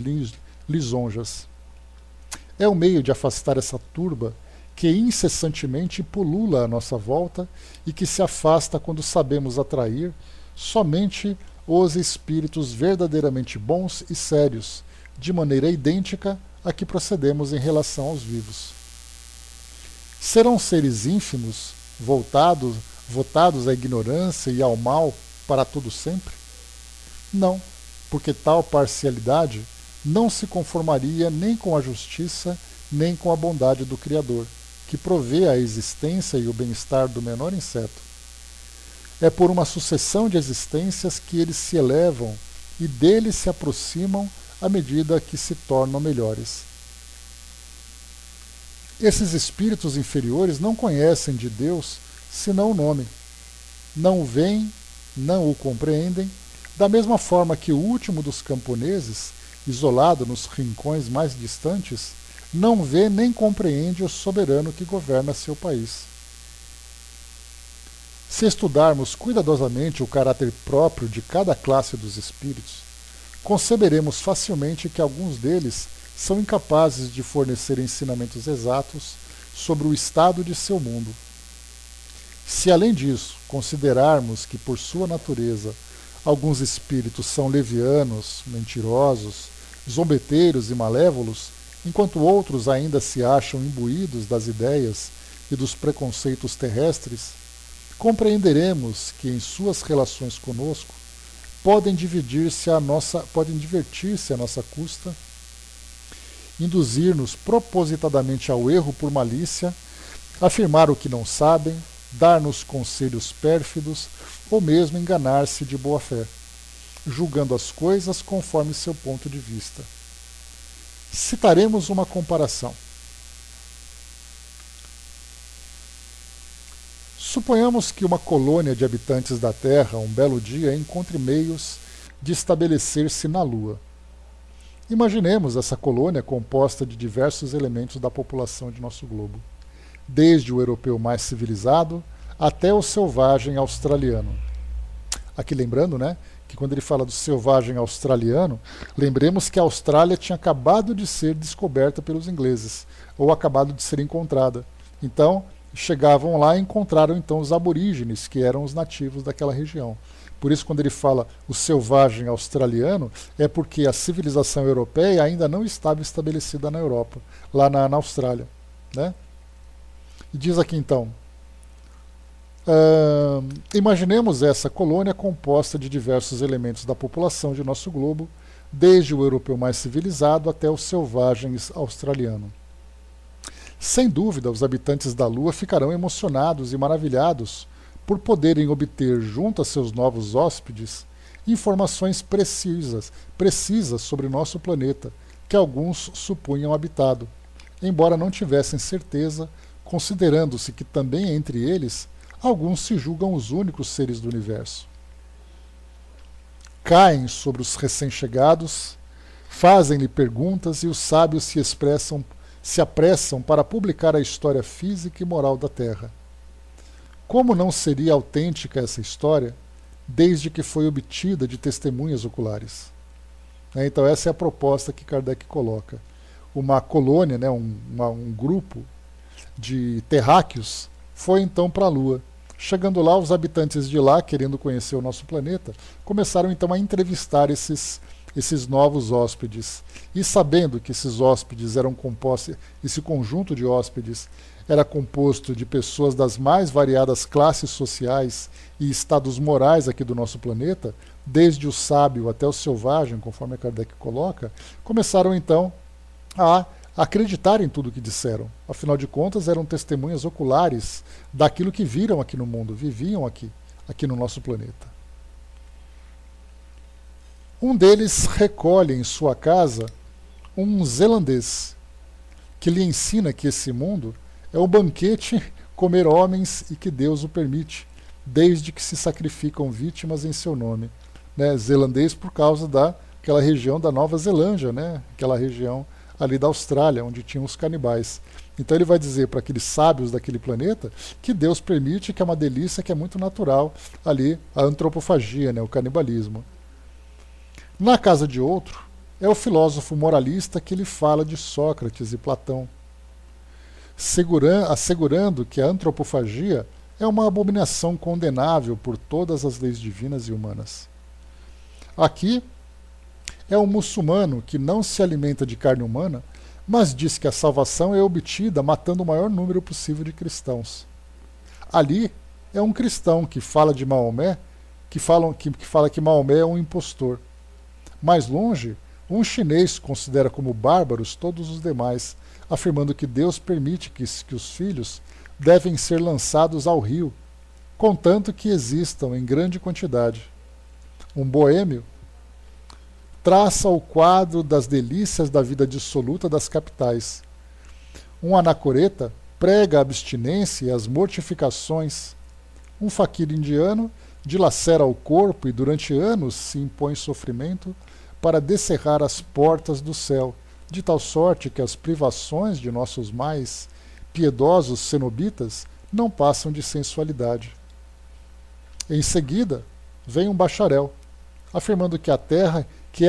lisonjas. É o meio de afastar essa turba que incessantemente pulula à nossa volta e que se afasta quando sabemos atrair somente os espíritos verdadeiramente bons e sérios, de maneira idêntica a que procedemos em relação aos vivos. Serão seres ínfimos, votados à ignorância e ao mal para todo sempre? Não, porque tal parcialidade não se conformaria nem com a justiça, nem com a bondade do Criador, que provê a existência e o bem-estar do menor inseto. É por uma sucessão de existências que eles se elevam e deles se aproximam à medida que se tornam melhores. Esses espíritos inferiores não conhecem de Deus senão o nome. Não o veem, não o compreendem, da mesma forma que o último dos camponeses, isolado nos rincões mais distantes, não vê nem compreende o soberano que governa seu país. Se estudarmos cuidadosamente o caráter próprio de cada classe dos espíritos, conceberemos facilmente que alguns deles são incapazes de fornecer ensinamentos exatos sobre o estado de seu mundo. Se, além disso, considerarmos que, por sua natureza, alguns espíritos são levianos, mentirosos, zombeteiros e malévolos, enquanto outros ainda se acham imbuídos das ideias e dos preconceitos terrestres, compreenderemos que, em suas relações conosco, podem divertir-se à nossa custa, induzir-nos propositadamente ao erro por malícia, afirmar o que não sabem, dar-nos conselhos pérfidos ou mesmo enganar-se de boa fé, julgando as coisas conforme seu ponto de vista. Citaremos uma comparação. Suponhamos que uma colônia de habitantes da Terra, um belo dia, encontre meios de estabelecer-se na Lua. Imaginemos essa colônia composta de diversos elementos da população de nosso globo, desde o europeu mais civilizado até o selvagem australiano. Aqui lembrando, que quando ele fala do selvagem australiano, lembremos que a Austrália tinha acabado de ser descoberta pelos ingleses, ou acabado de ser encontrada. Então, chegavam lá e encontraram então os aborígenes, que eram os nativos daquela região. Por isso, quando ele fala o selvagem australiano, é porque a civilização europeia ainda não estava estabelecida na Europa, lá na Austrália. E diz aqui então, imaginemos essa colônia composta de diversos elementos da população de nosso globo, desde o europeu mais civilizado até o selvagem australiano. Sem dúvida, os habitantes da Lua ficarão emocionados e maravilhados por poderem obter junto a seus novos hóspedes informações precisas sobre nosso planeta, que alguns supunham habitado, embora não tivessem certeza, considerando-se que também entre eles alguns se julgam os únicos seres do universo. Caem sobre os recém-chegados, fazem-lhe perguntas e os sábios se apressam para publicar a história física e moral da Terra. Como não seria autêntica essa história, desde que foi obtida de testemunhas oculares? Então essa é a proposta que Kardec coloca. Uma colônia, um grupo de terráqueos foi então para a Lua. Chegando lá, os habitantes de lá, querendo conhecer o nosso planeta, começaram então a entrevistar esses novos hóspedes. E sabendo que esses hóspedes eram compostos, esse conjunto de hóspedes era composto de pessoas das mais variadas classes sociais e estados morais aqui do nosso planeta, desde o sábio até o selvagem, conforme Kardec coloca, começaram então a acreditar em tudo o que disseram. Afinal de contas, eram testemunhas oculares daquilo que viram aqui no mundo, viviam aqui no nosso planeta. Um deles recolhe em sua casa um zelandês, que lhe ensina que esse mundo é um banquete comer homens e que Deus o permite, desde que se sacrificam vítimas em seu nome. Zelandês por causa daquela região da Nova Zelândia, aquela região ali da Austrália, onde tinham os canibais. Então ele vai dizer para aqueles sábios daquele planeta que Deus permite, que é uma delícia, que é muito natural ali a antropofagia, o canibalismo. Na casa de outro, é o filósofo moralista que lhe fala de Sócrates e Platão, assegurando que a antropofagia é uma abominação condenável por todas as leis divinas e humanas. Aqui é um muçulmano que não se alimenta de carne humana, mas diz que a salvação é obtida matando o maior número possível de cristãos. Ali é um cristão que fala de Maomé, que fala que Maomé é um impostor. Mais longe, um chinês considera como bárbaros todos os demais, afirmando que Deus permite que os filhos devem ser lançados ao rio, contanto que existam em grande quantidade. Um boêmio traça o quadro das delícias da vida dissoluta das capitais. Um anacoreta prega a abstinência e as mortificações. Um faquir indiano dilacera o corpo e durante anos se impõe sofrimento para descerrar as portas do céu, de tal sorte que as privações de nossos mais piedosos cenobitas não passam de sensualidade. Em seguida, vem um bacharel, afirmando que é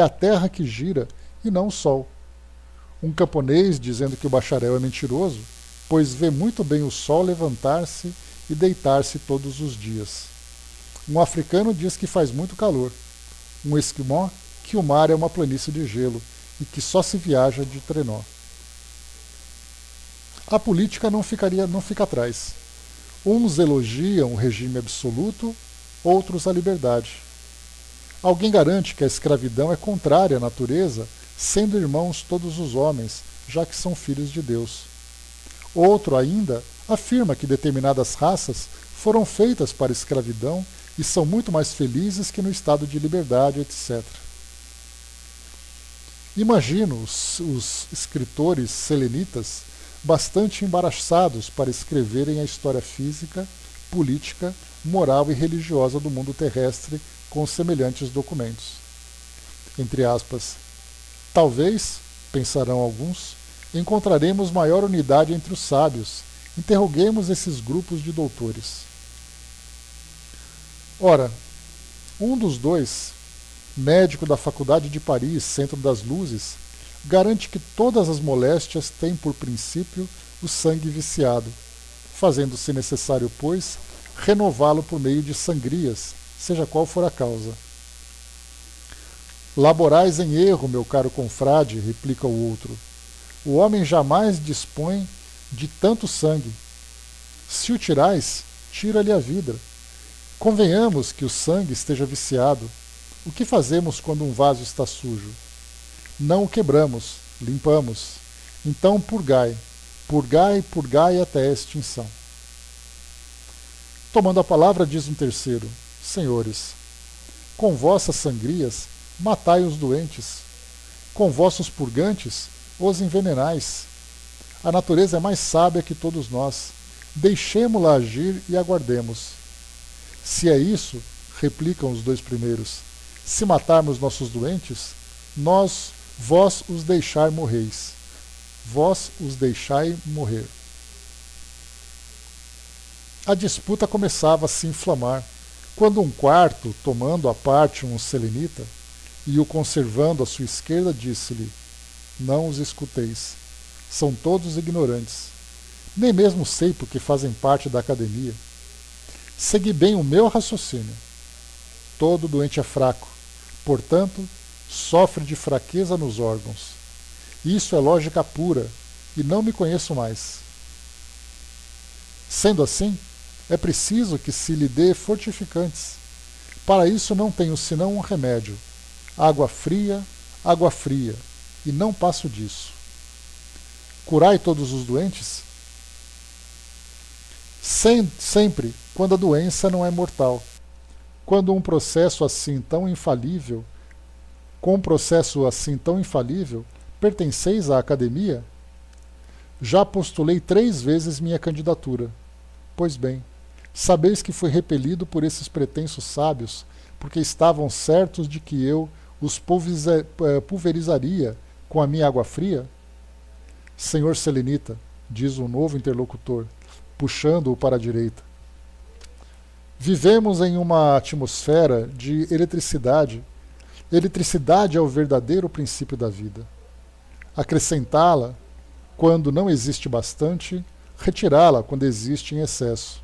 a terra que gira e não o sol. Um camponês dizendo que o bacharel é mentiroso, pois vê muito bem o sol levantar-se e deitar-se todos os dias. Um africano diz que faz muito calor. Um esquimó que o mar é uma planície de gelo e que só se viaja de trenó. A política não fica atrás. Uns elogiam o regime absoluto, outros a liberdade. Alguém garante que a escravidão é contrária à natureza, sendo irmãos todos os homens, já que são filhos de Deus. Outro ainda afirma que determinadas raças foram feitas para a escravidão e são muito mais felizes que no estado de liberdade, etc. Imagino os escritores selenitas bastante embaraçados para escreverem a história física, política, moral e religiosa do mundo terrestre com semelhantes documentos. Entre aspas, talvez, pensarão alguns, encontraremos maior unidade entre os sábios. Interroguemos esses grupos de doutores. Ora, um dos dois, médico da Faculdade de Paris, Centro das Luzes, garante que todas as moléstias têm por princípio o sangue viciado, fazendo-se necessário, pois, renová-lo por meio de sangrias, seja qual for a causa. Laborais em erro, meu caro confrade, replica o outro. O homem jamais dispõe de tanto sangue. Se o tirais, tira-lhe a vida. Convenhamos que o sangue esteja viciado. O que fazemos quando um vaso está sujo? Não o quebramos, limpamos. Então purgai, purgai, purgai até a extinção. Tomando a palavra, diz um terceiro: Senhores, com vossas sangrias matai os doentes, com vossos purgantes os envenenais. A natureza é mais sábia que todos nós. Deixemo-la agir e aguardemos. Se é isso, replicam os dois primeiros, se matarmos nossos doentes, vós os deixai morreis. Vós os deixai morrer. A disputa começava a se inflamar, quando um quarto, tomando à parte um selenita, e o conservando à sua esquerda, disse-lhe: não os escuteis. São todos ignorantes. Nem mesmo sei porque fazem parte da academia. Segui bem o meu raciocínio. Todo doente é fraco, portanto, sofre de fraqueza nos órgãos. Isso é lógica pura, e não me conheço mais. Sendo assim, é preciso que se lhe dê fortificantes. Para isso não tenho senão um remédio: água fria, e não passo disso. Curai todos os doentes? Sempre quando a doença não é mortal. Quando com um processo assim tão infalível, pertenceis à academia? Já postulei 3 vezes minha candidatura. Pois bem, sabeis que fui repelido por esses pretensos sábios, porque estavam certos de que eu os pulverizaria com a minha água fria? Senhor selenita, diz o novo interlocutor, puxando-o para a direita, vivemos em uma atmosfera de eletricidade. Eletricidade é o verdadeiro princípio da vida. Acrescentá-la quando não existe bastante, retirá-la quando existe em excesso.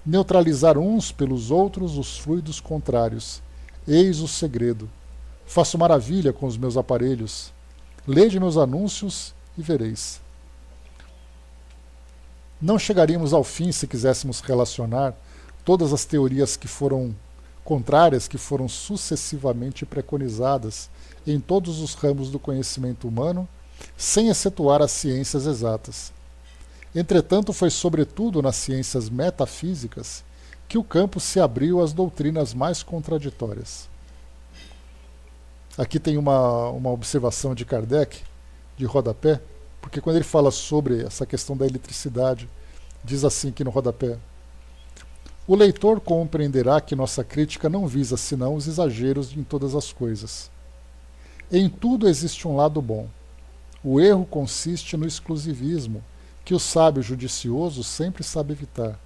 Neutralizar uns pelos outros os fluidos contrários. Eis o segredo. Faço maravilha com os meus aparelhos. Lede meus anúncios e vereis. Não chegaríamos ao fim se quiséssemos relacionar todas as teorias que foram contrárias, que foram sucessivamente preconizadas em todos os ramos do conhecimento humano, sem excetuar as ciências exatas. Entretanto, foi sobretudo nas ciências metafísicas que o campo se abriu às doutrinas mais contraditórias. Aqui tem uma observação de Kardec, de rodapé, porque quando ele fala sobre essa questão da eletricidade, diz assim aqui no rodapé: o leitor compreenderá que nossa crítica não visa senão os exageros em todas as coisas. Em tudo existe um lado bom. O erro consiste no exclusivismo, que o sábio judicioso sempre sabe evitar.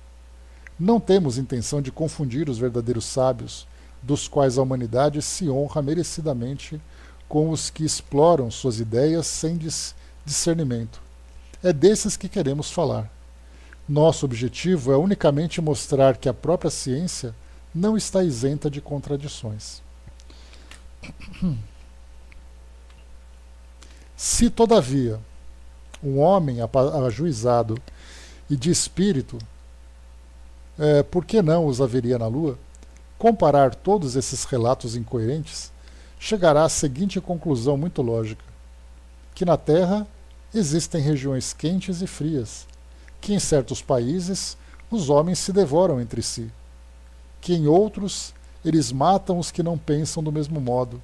Não temos intenção de confundir os verdadeiros sábios, dos quais a humanidade se honra merecidamente, com os que exploram suas ideias sem discernimento. É desses que queremos falar. Nosso objetivo é unicamente mostrar que a própria ciência não está isenta de contradições. Se, todavia, um homem ajuizado e de espírito, por que não os haveria na Lua, comparar todos esses relatos incoerentes, chegará à seguinte conclusão muito lógica: que na Terra existem regiões quentes e frias, que em certos países os homens se devoram entre si, que em outros eles matam os que não pensam do mesmo modo,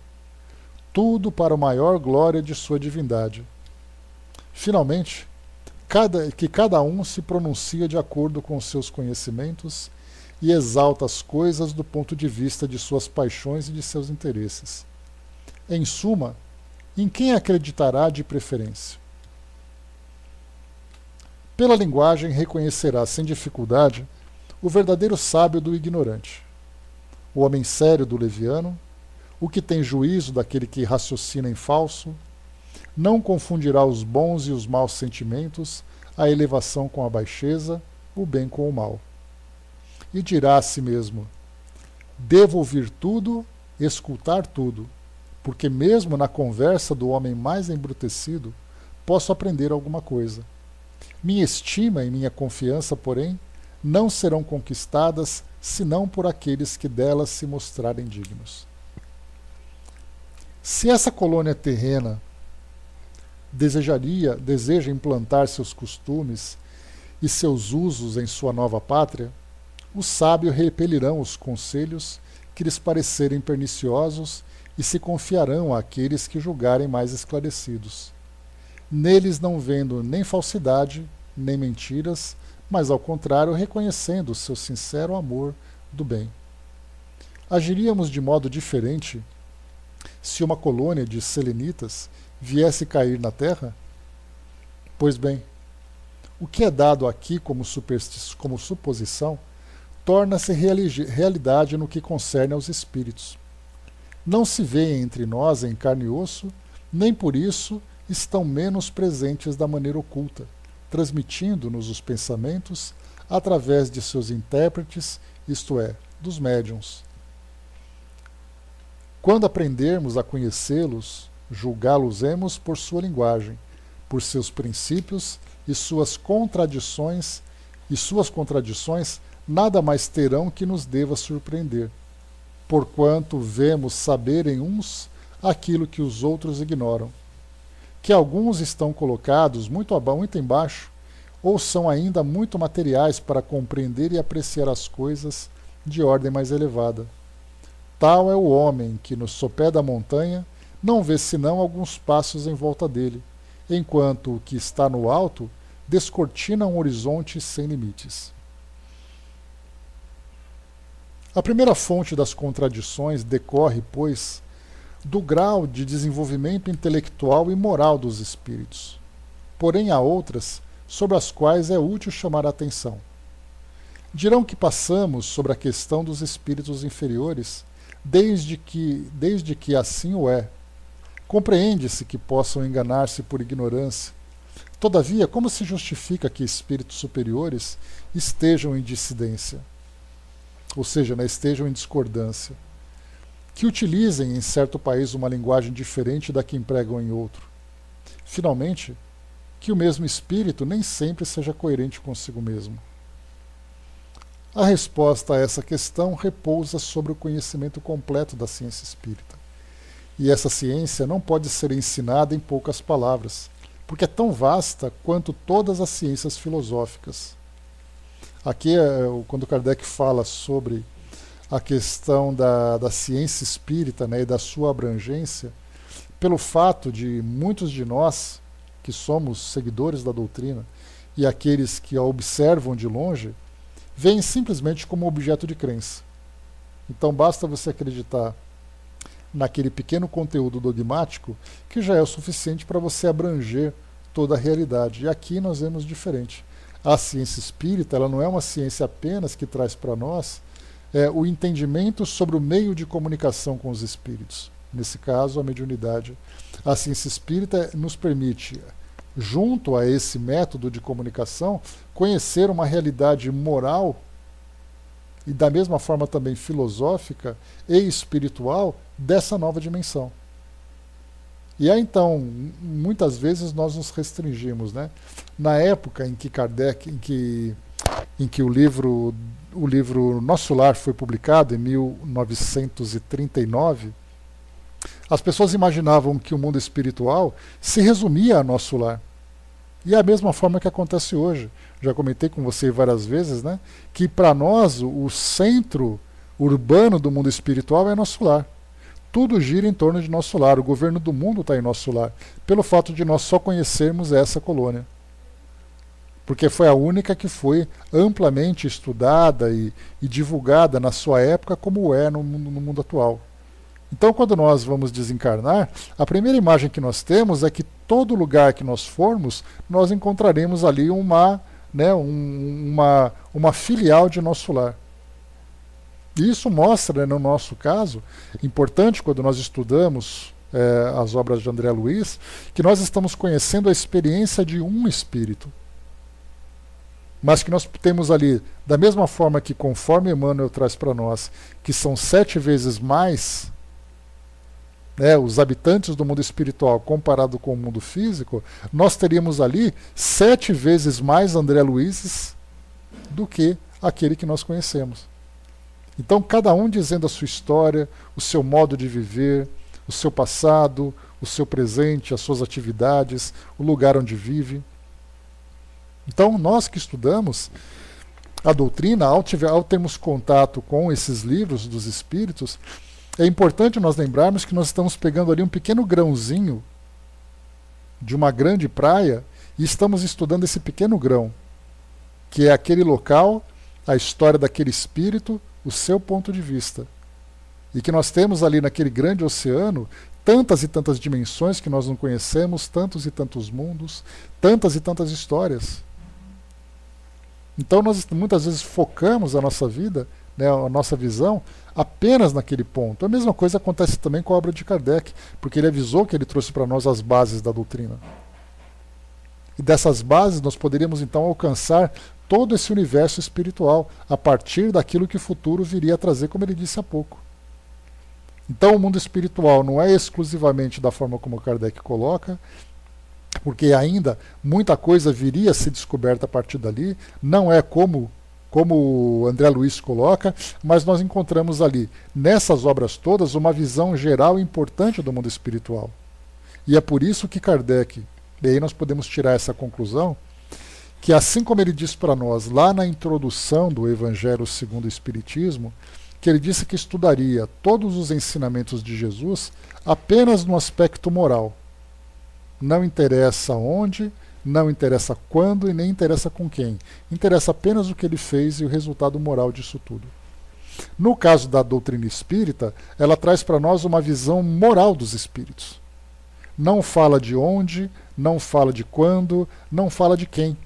tudo para a maior glória de sua divindade. Finalmente, que cada um se pronuncia de acordo com os seus conhecimentos e exalta as coisas do ponto de vista de suas paixões e de seus interesses. Em suma, em quem acreditará de preferência? Pela linguagem reconhecerá sem dificuldade o verdadeiro sábio do ignorante, o homem sério do leviano, o que tem juízo daquele que raciocina em falso, não confundirá os bons e os maus sentimentos, a elevação com a baixeza, o bem com o mal. E dirá a si mesmo: devo ouvir tudo, escutar tudo, porque mesmo na conversa do homem mais embrutecido, posso aprender alguma coisa. Minha estima e minha confiança, porém, não serão conquistadas senão por aqueles que delas se mostrarem dignos. Se essa colônia terrena deseja implantar seus costumes e seus usos em sua nova pátria, os sábios repelirão os conselhos que lhes parecerem perniciosos e se confiarão àqueles que julgarem mais esclarecidos. Neles não vendo nem falsidade, nem mentiras, mas ao contrário reconhecendo o seu sincero amor do bem. Agiríamos de modo diferente se uma colônia de selenitas viesse cair na Terra? Pois bem, O que é dado aqui como suposição torna-se realidade no que concerne aos espíritos. Não se vê entre nós em carne e osso, nem por isso estão menos presentes da maneira oculta, transmitindo-nos os pensamentos através de seus intérpretes, isto é, dos médiuns. Quando aprendermos a conhecê-los, julgá-los-emos por sua linguagem, por seus princípios e suas contradições nada mais terão que nos deva surpreender, porquanto vemos saber em uns aquilo que os outros ignoram, que alguns estão colocados muito embaixo, ou são ainda muito materiais para compreender e apreciar as coisas de ordem mais elevada. Tal é o homem que, no sopé da montanha, não vê senão alguns passos em volta dele, enquanto o que está no alto descortina um horizonte sem limites. A primeira fonte das contradições decorre, pois, do grau de desenvolvimento intelectual e moral dos espíritos. Porém, há outras sobre as quais é útil chamar a atenção. Dirão que passamos sobre a questão dos espíritos inferiores, desde que assim o é. Compreende-se que possam enganar-se por ignorância. Todavia, como se justifica que espíritos superiores estejam em dissidência? Ou seja, estejam em discordância? Que utilizem em certo país uma linguagem diferente da que empregam em outro? Finalmente, que o mesmo espírito nem sempre seja coerente consigo mesmo. A resposta a essa questão repousa sobre o conhecimento completo da ciência espírita. E essa ciência não pode ser ensinada em poucas palavras, porque é tão vasta quanto todas as ciências filosóficas. Aqui, quando Kardec fala sobre a questão da ciência espírita, e da sua abrangência, pelo fato de muitos de nós, que somos seguidores da doutrina, e aqueles que a observam de longe, veem simplesmente como objeto de crença. Então basta você acreditar naquele pequeno conteúdo dogmático que já é o suficiente para você abranger toda a realidade. E aqui nós vemos diferente. A ciência espírita, ela não é uma ciência apenas que traz para nós o entendimento sobre o meio de comunicação com os espíritos. Nesse caso, a mediunidade. A ciência espírita nos permite, junto a esse método de comunicação, conhecer uma realidade moral e da mesma forma também filosófica e espiritual dessa nova dimensão. E aí então, muitas vezes nós nos restringimos, Na época em que Kardec, em que o livro Nosso Lar foi publicado, em 1939, as pessoas imaginavam que o mundo espiritual se resumia a Nosso Lar. E é a mesma forma que acontece hoje. Já comentei com você várias vezes, que para nós o centro urbano do mundo espiritual é Nosso Lar. Tudo gira em torno de Nosso Lar. O governo do mundo está em Nosso Lar, pelo fato de nós só conhecermos essa colônia. Porque foi a única que foi amplamente estudada e divulgada na sua época, como é no mundo atual. Então, quando nós vamos desencarnar, a primeira imagem que nós temos é que todo lugar que nós formos, nós encontraremos ali uma filial de Nosso Lar. E isso mostra, no nosso caso, importante quando nós estudamos as obras de André Luiz, que nós estamos conhecendo a experiência de um espírito. Mas que nós temos ali, da mesma forma que conforme Emmanuel traz para nós, que são 7 vezes mais os habitantes do mundo espiritual comparado com o mundo físico, nós teríamos ali 7 vezes mais André Luizes do que aquele que nós conhecemos. Então, cada um dizendo a sua história, o seu modo de viver, o seu passado, o seu presente, as suas atividades, o lugar onde vive. Então, nós que estudamos a doutrina, ao termos contato com esses livros dos espíritos, é importante nós lembrarmos que nós estamos pegando ali um pequeno grãozinho de uma grande praia e estamos estudando esse pequeno grão, que é aquele local, a história daquele espírito, o seu ponto de vista. E que nós temos ali naquele grande oceano tantas e tantas dimensões que nós não conhecemos, tantos e tantos mundos, tantas e tantas histórias. Então nós muitas vezes focamos a nossa vida, né, a nossa visão, apenas naquele ponto. A mesma coisa acontece também com a obra de Kardec, porque ele avisou que ele trouxe para nós as bases da doutrina. E dessas bases nós poderíamos então alcançar todo esse universo espiritual, a partir daquilo que o futuro viria a trazer, como ele disse há pouco. Então o mundo espiritual não é exclusivamente da forma como Kardec coloca, porque ainda muita coisa viria a ser descoberta a partir dali, não é como o André Luiz coloca, mas nós encontramos ali, nessas obras todas, uma visão geral e importante do mundo espiritual. E é por isso que Kardec, e aí nós podemos tirar essa conclusão, que assim como ele diz para nós, lá na introdução do Evangelho segundo o Espiritismo, que ele disse que estudaria todos os ensinamentos de Jesus apenas no aspecto moral. Não interessa onde, não interessa quando e nem interessa com quem. Interessa apenas o que ele fez e o resultado moral disso tudo. No caso da doutrina espírita, ela traz para nós uma visão moral dos espíritos. Não fala de onde, não fala de quando, não fala de quem.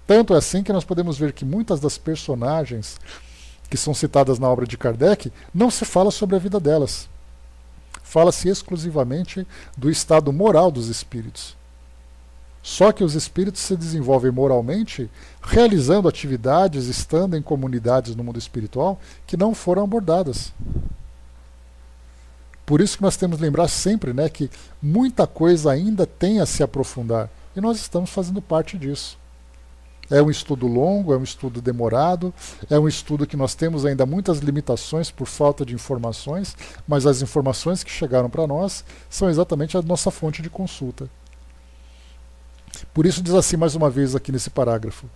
Tanto é assim que nós podemos ver que muitas das personagens que são citadas na obra de Kardec, não se fala sobre a vida delas. Fala-se exclusivamente do estado moral dos espíritos. Só que os espíritos se desenvolvem moralmente realizando atividades, estando em comunidades no mundo espiritual que não foram abordadas. Por isso que nós temos que lembrar sempre, né, que muita coisa ainda tem a se aprofundar. E nós estamos fazendo parte disso. É um estudo longo, é um estudo demorado, é um estudo que nós temos ainda muitas limitações por falta de informações, mas as informações que chegaram para nós são exatamente a nossa fonte de consulta. Por isso diz assim mais uma vez aqui nesse parágrafo.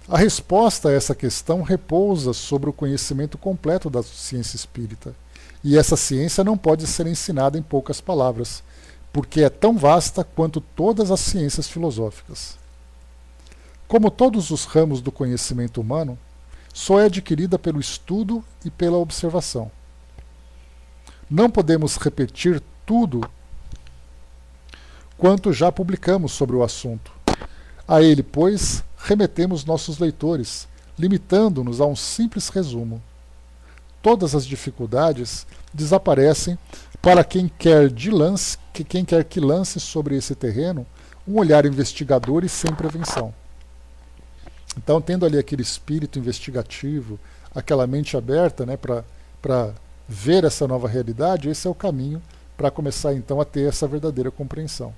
A resposta a essa questão repousa sobre o conhecimento completo da ciência espírita. E essa ciência não pode ser ensinada em poucas palavras, porque é tão vasta quanto todas as ciências filosóficas. Como todos os ramos do conhecimento humano, só é adquirida pelo estudo e pela observação. Não podemos repetir tudo quanto já publicamos sobre o assunto. A ele, pois, remetemos nossos leitores, limitando-nos a um simples resumo. Todas as dificuldades desaparecem para quem quer que lance sobre esse terreno um olhar investigador e sem prevenção. Então, tendo ali aquele espírito investigativo, aquela mente aberta, né, para ver essa nova realidade, esse é o caminho para começar então a ter essa verdadeira compreensão.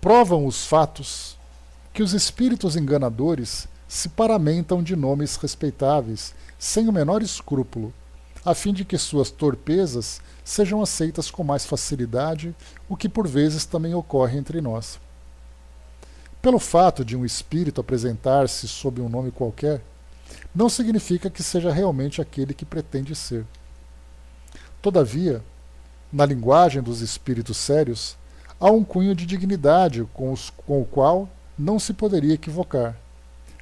Provam os fatos que os espíritos enganadores se paramentam de nomes respeitáveis, sem o menor escrúpulo, a fim de que suas torpezas sejam aceitas com mais facilidade, o que por vezes também ocorre entre nós. Pelo fato de um espírito apresentar-se sob um nome qualquer, não significa que seja realmente aquele que pretende ser. Todavia, na linguagem dos espíritos sérios, há um cunho de dignidade com o qual não se poderia equivocar.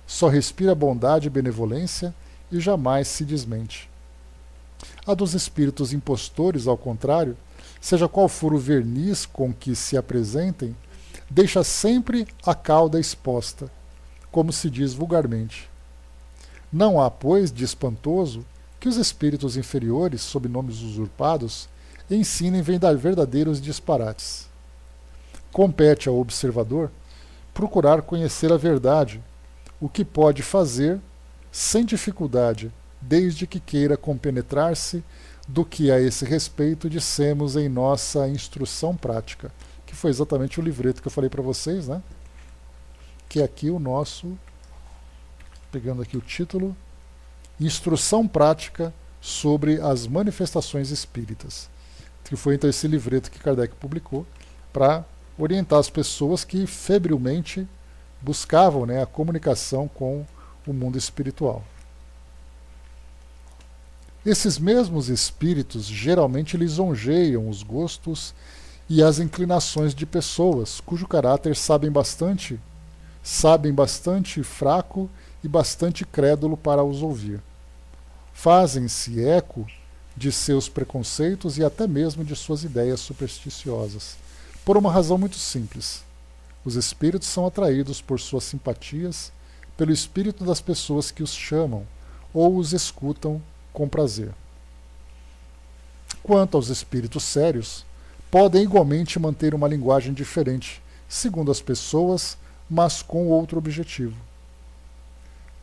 Só respira bondade e benevolência e jamais se desmente. A dos espíritos impostores, ao contrário, seja qual for o verniz com que se apresentem, deixa sempre a cauda exposta, como se diz vulgarmente. Não há, pois, de espantoso que os espíritos inferiores, sob nomes usurpados, ensinem verdadeiros disparates. Compete ao observador procurar conhecer a verdade, o que pode fazer sem dificuldade, desde que queira compenetrar-se do que a esse respeito dissemos em nossa instrução prática, que foi exatamente o livreto que eu falei para vocês, né? Que é aqui o nosso, pegando aqui o título, Instrução Prática sobre as Manifestações Espíritas, que foi então esse livreto que Kardec publicou para orientar as pessoas que febrilmente buscavam, né, a comunicação com o mundo espiritual. Esses mesmos espíritos geralmente lisonjeiam os gostos e as inclinações de pessoas cujo caráter sabem bastante fraco e bastante crédulo para os ouvir. Fazem-se eco de seus preconceitos e até mesmo de suas ideias supersticiosas, por uma razão muito simples. Os espíritos são atraídos por suas simpatias, pelo espírito das pessoas que os chamam ou os escutam com prazer. Quanto aos espíritos sérios, podem igualmente manter uma linguagem diferente, segundo as pessoas, mas com outro objetivo.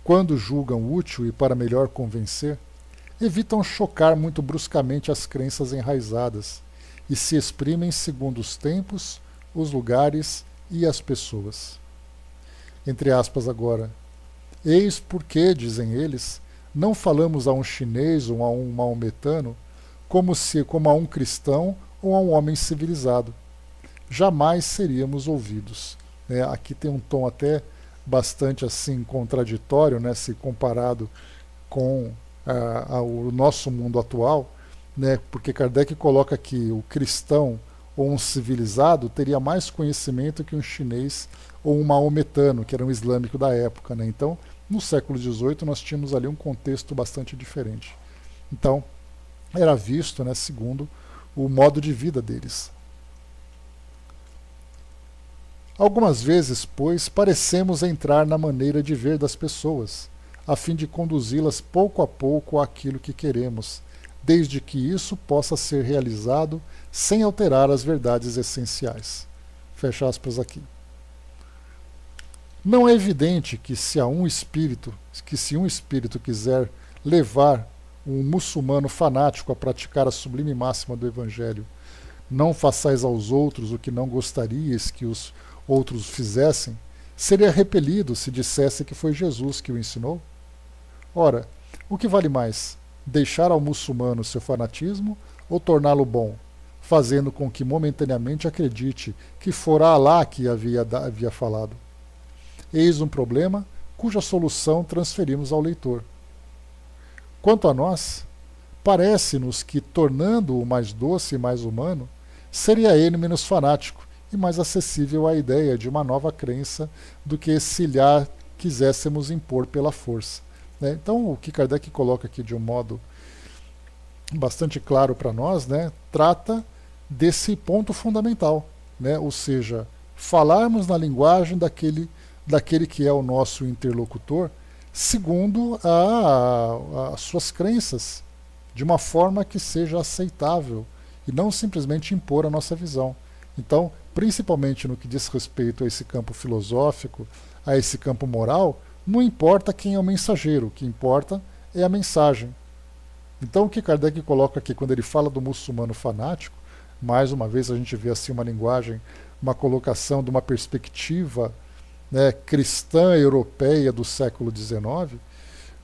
Quando julgam útil e para melhor convencer, evitam chocar muito bruscamente as crenças enraizadas e se exprimem segundo os tempos, os lugares e as pessoas. Entre aspas agora. Eis porque, dizem eles, não falamos a um chinês ou a um maometano como a um cristão ou a um homem civilizado. Jamais seríamos ouvidos. Aqui tem um tom até bastante assim contraditório, né, se comparado com o nosso mundo atual, né, porque Kardec coloca que o cristão ou um civilizado teria mais conhecimento que um chinês ou um maometano, que era um islâmico da época. Né? Então, no século XVIII, nós tínhamos ali um contexto bastante diferente. Então, era visto, né, segundo o modo de vida deles. Algumas vezes, pois, parecemos entrar na maneira de ver das pessoas, a fim de conduzi-las pouco a pouco àquilo que queremos, desde que isso possa ser realizado sem alterar as verdades essenciais. Fecha aspas aqui. Não é evidente que se um espírito quiser levar um muçulmano fanático a praticar a sublime máxima do Evangelho, não façais aos outros o que não gostarias que os outros fizessem, seria repelido se dissesse que foi Jesus que o ensinou? Ora, o que vale mais, deixar ao muçulmano seu fanatismo ou torná-lo bom, fazendo com que momentaneamente acredite que fora Alá que havia falado? Eis um problema cuja solução transferimos ao leitor. Quanto a nós, parece-nos que, tornando-o mais doce e mais humano, seria ele menos fanático e mais acessível à ideia de uma nova crença do que se lhe quiséssemos impor pela força. Né? Então, o que Kardec coloca aqui de um modo bastante claro para nós, né, trata desse ponto fundamental, né? Ou seja, falarmos na linguagem daquele que é o nosso interlocutor, segundo as suas crenças, de uma forma que seja aceitável e não simplesmente impor a nossa visão. Então, principalmente no que diz respeito a esse campo filosófico, a esse campo moral, não importa quem é o mensageiro, o que importa é a mensagem. Então, o que Kardec coloca aqui, quando ele fala do muçulmano fanático, mais uma vez a gente vê assim uma linguagem, uma colocação de uma perspectiva, né, cristã europeia do século XIX,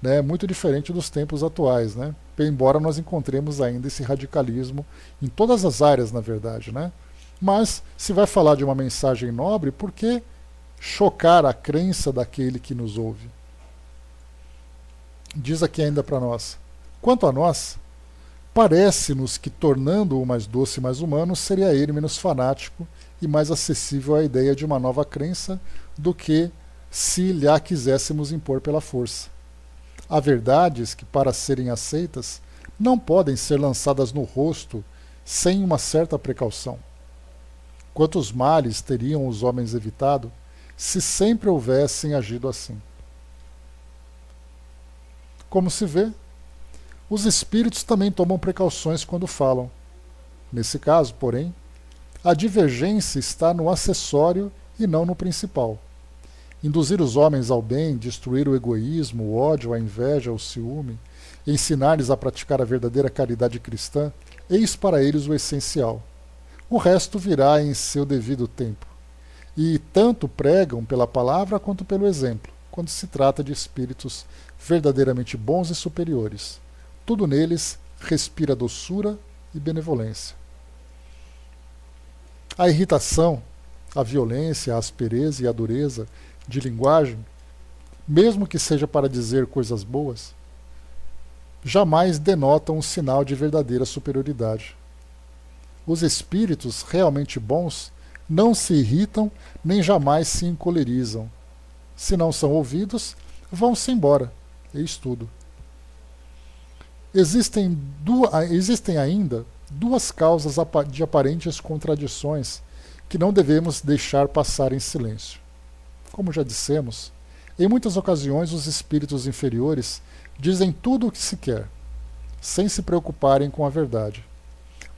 né, muito diferente dos tempos atuais, né? Embora nós encontremos ainda esse radicalismo em todas as áreas, na verdade, né? Mas se vai falar de uma mensagem nobre, por que chocar a crença daquele que nos ouve? Diz aqui ainda para nós: quanto a nós, parece-nos que, tornando-o mais doce e mais humano, seria ele menos fanático e mais acessível à ideia de uma nova crença do que se lhe a quiséssemos impor pela força. Há verdades que, para serem aceitas, não podem ser lançadas no rosto sem uma certa precaução. Quantos males teriam os homens evitado se sempre houvessem agido assim? Como se vê, os espíritos também tomam precauções quando falam. Nesse caso, porém, a divergência está no acessório e não no principal. Induzir os homens ao bem, destruir o egoísmo, o ódio, a inveja, o ciúme, ensinar-lhes a praticar a verdadeira caridade cristã, eis para eles o essencial. O resto virá em seu devido tempo. E tanto pregam pela palavra quanto pelo exemplo, quando se trata de espíritos verdadeiramente bons e superiores. Tudo neles respira doçura e benevolência. A irritação, a violência, a aspereza e a dureza de linguagem, mesmo que seja para dizer coisas boas, jamais denotam um sinal de verdadeira superioridade. Os espíritos realmente bons não se irritam nem jamais se encolerizam. Se não são ouvidos, vão-se embora. Eis tudo. Existem ainda duas causas de aparentes contradições que não devemos deixar passar em silêncio. Como já dissemos, em muitas ocasiões os espíritos inferiores dizem tudo o que se quer, sem se preocuparem com a verdade.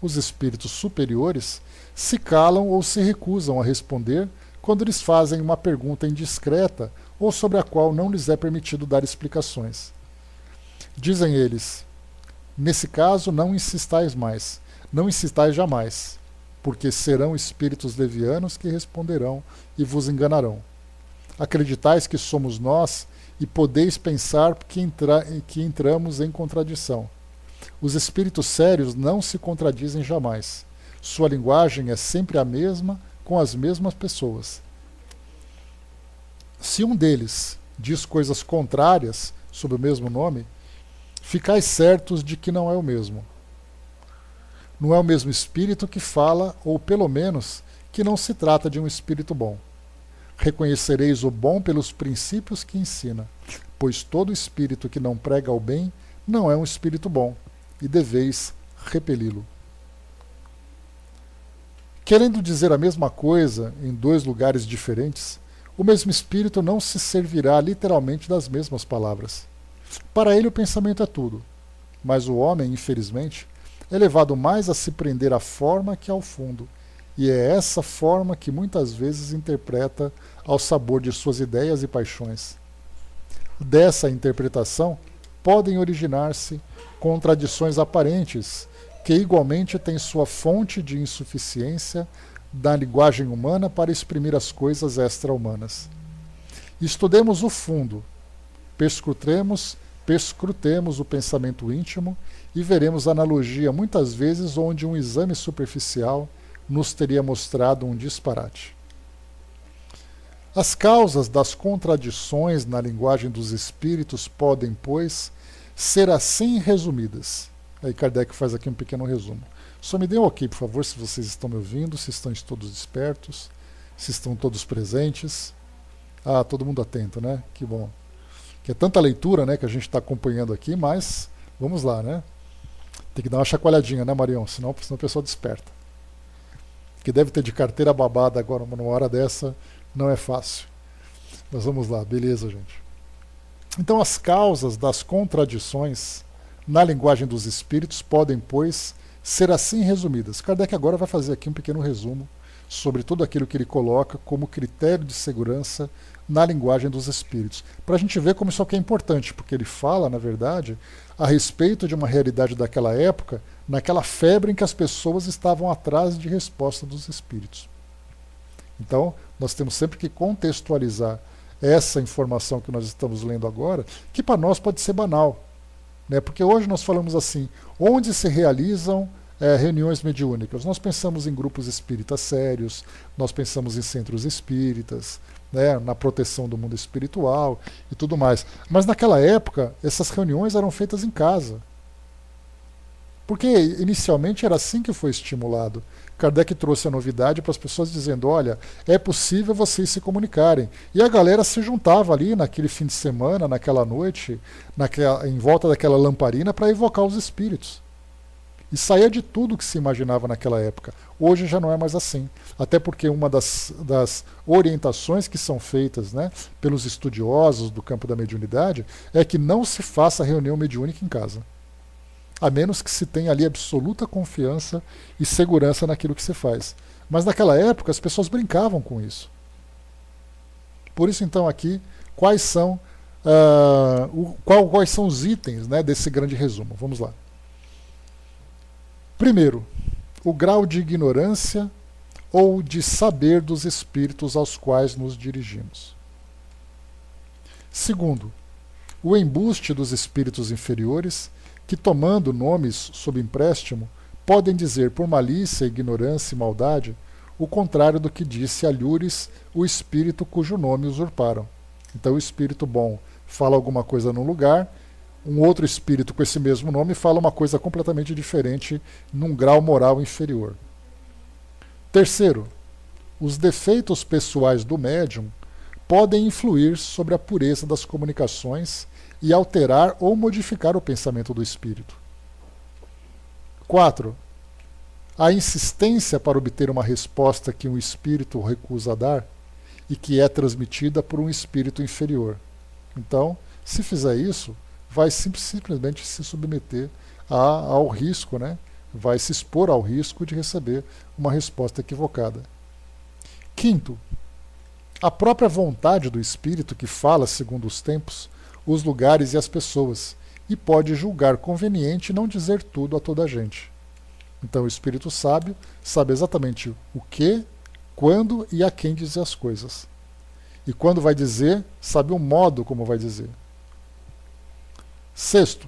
Os espíritos superiores se calam ou se recusam a responder quando lhes fazem uma pergunta indiscreta ou sobre a qual não lhes é permitido dar explicações. Dizem eles: nesse caso não insistais mais, não insistais jamais, porque serão espíritos levianos que responderão e vos enganarão. Acreditais que somos nós e podeis pensar que entramos em contradição. Os espíritos sérios não se contradizem jamais. Sua linguagem é sempre a mesma, com as mesmas pessoas. Se um deles diz coisas contrárias sob o mesmo nome, ficais certos de que não é o mesmo. Não é o mesmo espírito que fala, ou pelo menos que não se trata de um espírito bom. Reconhecereis o bom pelos princípios que ensina, pois todo espírito que não prega o bem não é um espírito bom, e deveis repeli-lo. Querendo dizer a mesma coisa em dois lugares diferentes, o mesmo espírito não se servirá literalmente das mesmas palavras. Para ele o pensamento é tudo, mas o homem, infelizmente, é levado mais a se prender à forma que ao fundo, e é essa forma que muitas vezes interpreta ao sabor de suas ideias e paixões. Dessa interpretação podem originar-se contradições aparentes, que igualmente têm sua fonte de insuficiência da linguagem humana para exprimir as coisas extra-humanas. Estudemos o fundo, perscrutemos o pensamento íntimo e veremos analogia muitas vezes onde um exame superficial nos teria mostrado um disparate. As causas das contradições na linguagem dos espíritos podem, pois, ser assim resumidas. Aí Kardec faz aqui um pequeno resumo. Só me dê um ok, por favor, se vocês estão me ouvindo, se estão todos despertos, se estão todos presentes. Ah, todo mundo atento, né? Que bom. Que é tanta leitura, né, que a gente está acompanhando aqui, mas vamos lá, né? Tem que dar uma chacoalhadinha, né, Marião? Senão o pessoal desperta. Que deve ter de carteira babada agora, numa hora dessa, não é fácil. Mas vamos lá, beleza, gente. Então, as causas das contradições na linguagem dos espíritos podem, pois, ser assim resumidas. Kardec agora vai fazer aqui um pequeno resumo sobre tudo aquilo que ele coloca como critério de segurança na linguagem dos espíritos. Para a gente ver como isso aqui é importante, porque ele fala, na verdade, a respeito de uma realidade daquela época, naquela febre em que as pessoas estavam atrás de resposta dos espíritos. Então, nós temos sempre que contextualizar essa informação que nós estamos lendo agora, que para nós pode ser banal. Né? Porque hoje nós falamos assim, onde se realizam reuniões mediúnicas? Nós pensamos em grupos espíritas sérios, nós pensamos em centros espíritas, né? Na proteção do mundo espiritual e tudo mais. Mas naquela época, essas reuniões eram feitas em casa. Porque inicialmente era assim que foi estimulado. Kardec trouxe a novidade para as pessoas dizendo, olha, é possível vocês se comunicarem. E a galera se juntava ali naquele fim de semana, naquela noite, em volta daquela lamparina para evocar os espíritos. E saía de tudo que se imaginava naquela época. Hoje já não é mais assim. Até porque uma das orientações que são feitas, né, pelos estudiosos do campo da mediunidade é que não se faça reunião mediúnica em casa. A menos que se tenha ali absoluta confiança e segurança naquilo que se faz. Mas naquela época as pessoas brincavam com isso. Por isso então aqui, quais são os itens, né, desse grande resumo? Vamos lá. Primeiro, o grau de ignorância ou de saber dos espíritos aos quais nos dirigimos. Segundo, o embuste dos espíritos inferiores, que, tomando nomes sob empréstimo, podem dizer por malícia, ignorância e maldade o contrário do que disse a Lures o espírito cujo nome usurparam. Então o espírito bom fala alguma coisa num lugar, um outro espírito com esse mesmo nome fala uma coisa completamente diferente num grau moral inferior. Terceiro, os defeitos pessoais do médium podem influir sobre a pureza das comunicações e alterar ou modificar o pensamento do espírito. 4. a insistência para obter uma resposta que um espírito recusa dar e que é transmitida por um espírito inferior. Então, se fizer isso, vai simplesmente se submeter ao risco, né? Vai se expor ao risco de receber uma resposta equivocada. Quinto, a própria vontade do espírito que fala segundo os tempos, os lugares e as pessoas, e pode julgar conveniente não dizer tudo a toda a gente. Então o espírito sábio sabe exatamente o que, quando e a quem dizer as coisas. E quando vai dizer, sabe o modo como vai dizer. Sexto,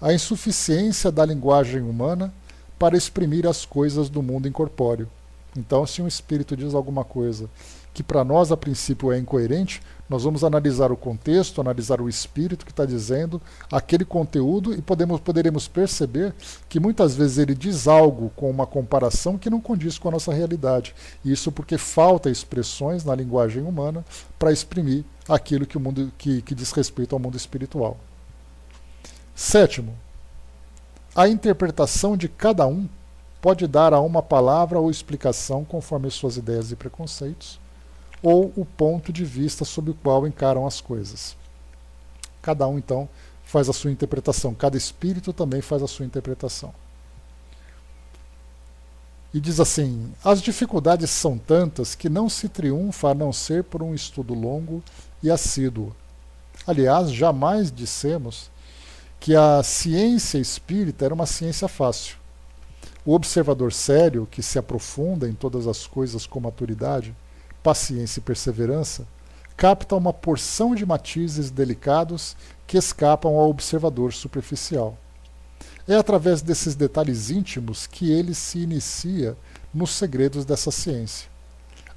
a insuficiência da linguagem humana para exprimir as coisas do mundo incorpóreo. Então, se um espírito diz alguma coisa que para nós a princípio é incoerente, nós vamos analisar o contexto, analisar o espírito que está dizendo aquele conteúdo e poderemos perceber que muitas vezes ele diz algo com uma comparação que não condiz com a nossa realidade. Isso porque falta expressões na linguagem humana para exprimir aquilo que diz respeito ao mundo espiritual. Sétimo, a interpretação de cada um pode dar a uma palavra ou explicação conforme suas ideias e preconceitos, ou o ponto de vista sob o qual encaram as coisas. Cada um, então, faz a sua interpretação. Cada espírito também faz a sua interpretação. E diz assim, as dificuldades são tantas que não se triunfa a não ser por um estudo longo e assíduo. Aliás, jamais dissemos que a ciência espírita era uma ciência fácil. O observador sério, que se aprofunda em todas as coisas com maturidade, paciência e perseverança, capta uma porção de matizes delicados que escapam ao observador superficial. É através desses detalhes íntimos que ele se inicia nos segredos dessa ciência.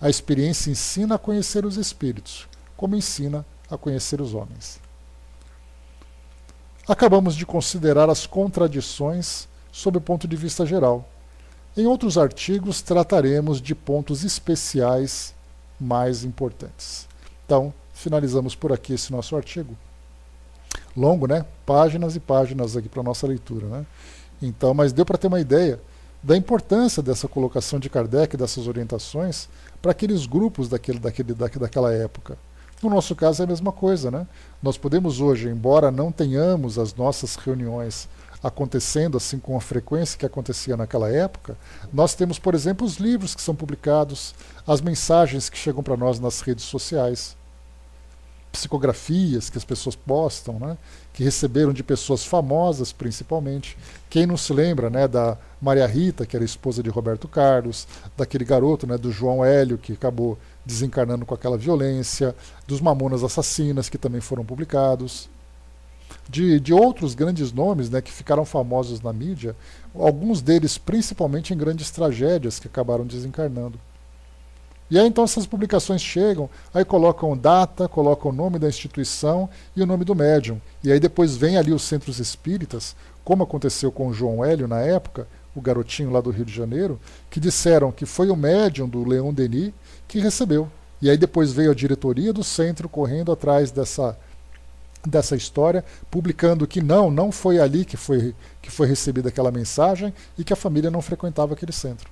A experiência ensina a conhecer os espíritos, como ensina a conhecer os homens. Acabamos de considerar as contradições sob o ponto de vista geral. Em outros artigos trataremos de pontos especiais mais importantes. Então, finalizamos por aqui esse nosso artigo. Longo, né? Páginas e páginas aqui para a nossa leitura, né? Então, mas deu para ter uma ideia da importância dessa colocação de Kardec, dessas orientações, para aqueles grupos daquela época. No nosso caso é a mesma coisa, né? Nós podemos hoje, embora não tenhamos as nossas reuniões acontecendo assim com a frequência que acontecia naquela época, nós temos, por exemplo, os livros que são publicados, as mensagens que chegam para nós nas redes sociais, psicografias que as pessoas postam, né, que receberam de pessoas famosas, principalmente. Quem não se lembra, né, da Maria Rita, que era esposa de Roberto Carlos, daquele garoto, né, do João Hélio, que acabou desencarnando com aquela violência, dos Mamonas Assassinas, que também foram publicados, de outros grandes nomes, né, que ficaram famosos na mídia, alguns deles principalmente em grandes tragédias que acabaram desencarnando. E aí então essas publicações chegam, aí colocam data, colocam o nome da instituição e o nome do médium. E aí depois vem ali os centros espíritas, como aconteceu com o João Hélio na época, o garotinho lá do Rio de Janeiro, que disseram que foi o médium do Leon Denis que recebeu. E aí depois veio a diretoria do centro correndo atrás dessa história, publicando que não foi ali que foi recebida aquela mensagem e que a família não frequentava aquele centro.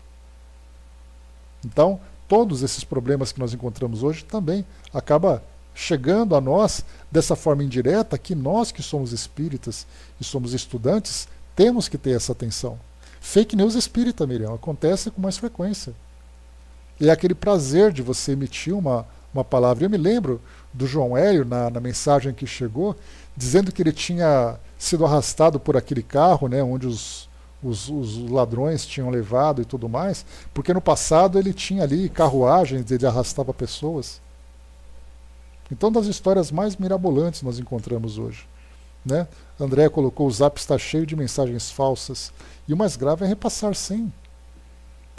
Então, todos esses problemas que nós encontramos hoje também acaba chegando a nós dessa forma indireta, que nós que somos espíritas e somos estudantes, temos que ter essa atenção. Fake news espírita, Miriam, acontece com mais frequência. E é aquele prazer de você emitir uma palavra. Eu me lembro do João Hélio, na mensagem que chegou, dizendo que ele tinha sido arrastado por aquele carro, né, onde os ladrões tinham levado e tudo mais, porque no passado ele tinha ali carruagens, ele arrastava pessoas. Então, das histórias mais mirabolantes nós encontramos hoje, né? André colocou: o Zap está cheio de mensagens falsas, e o mais grave é repassar sim.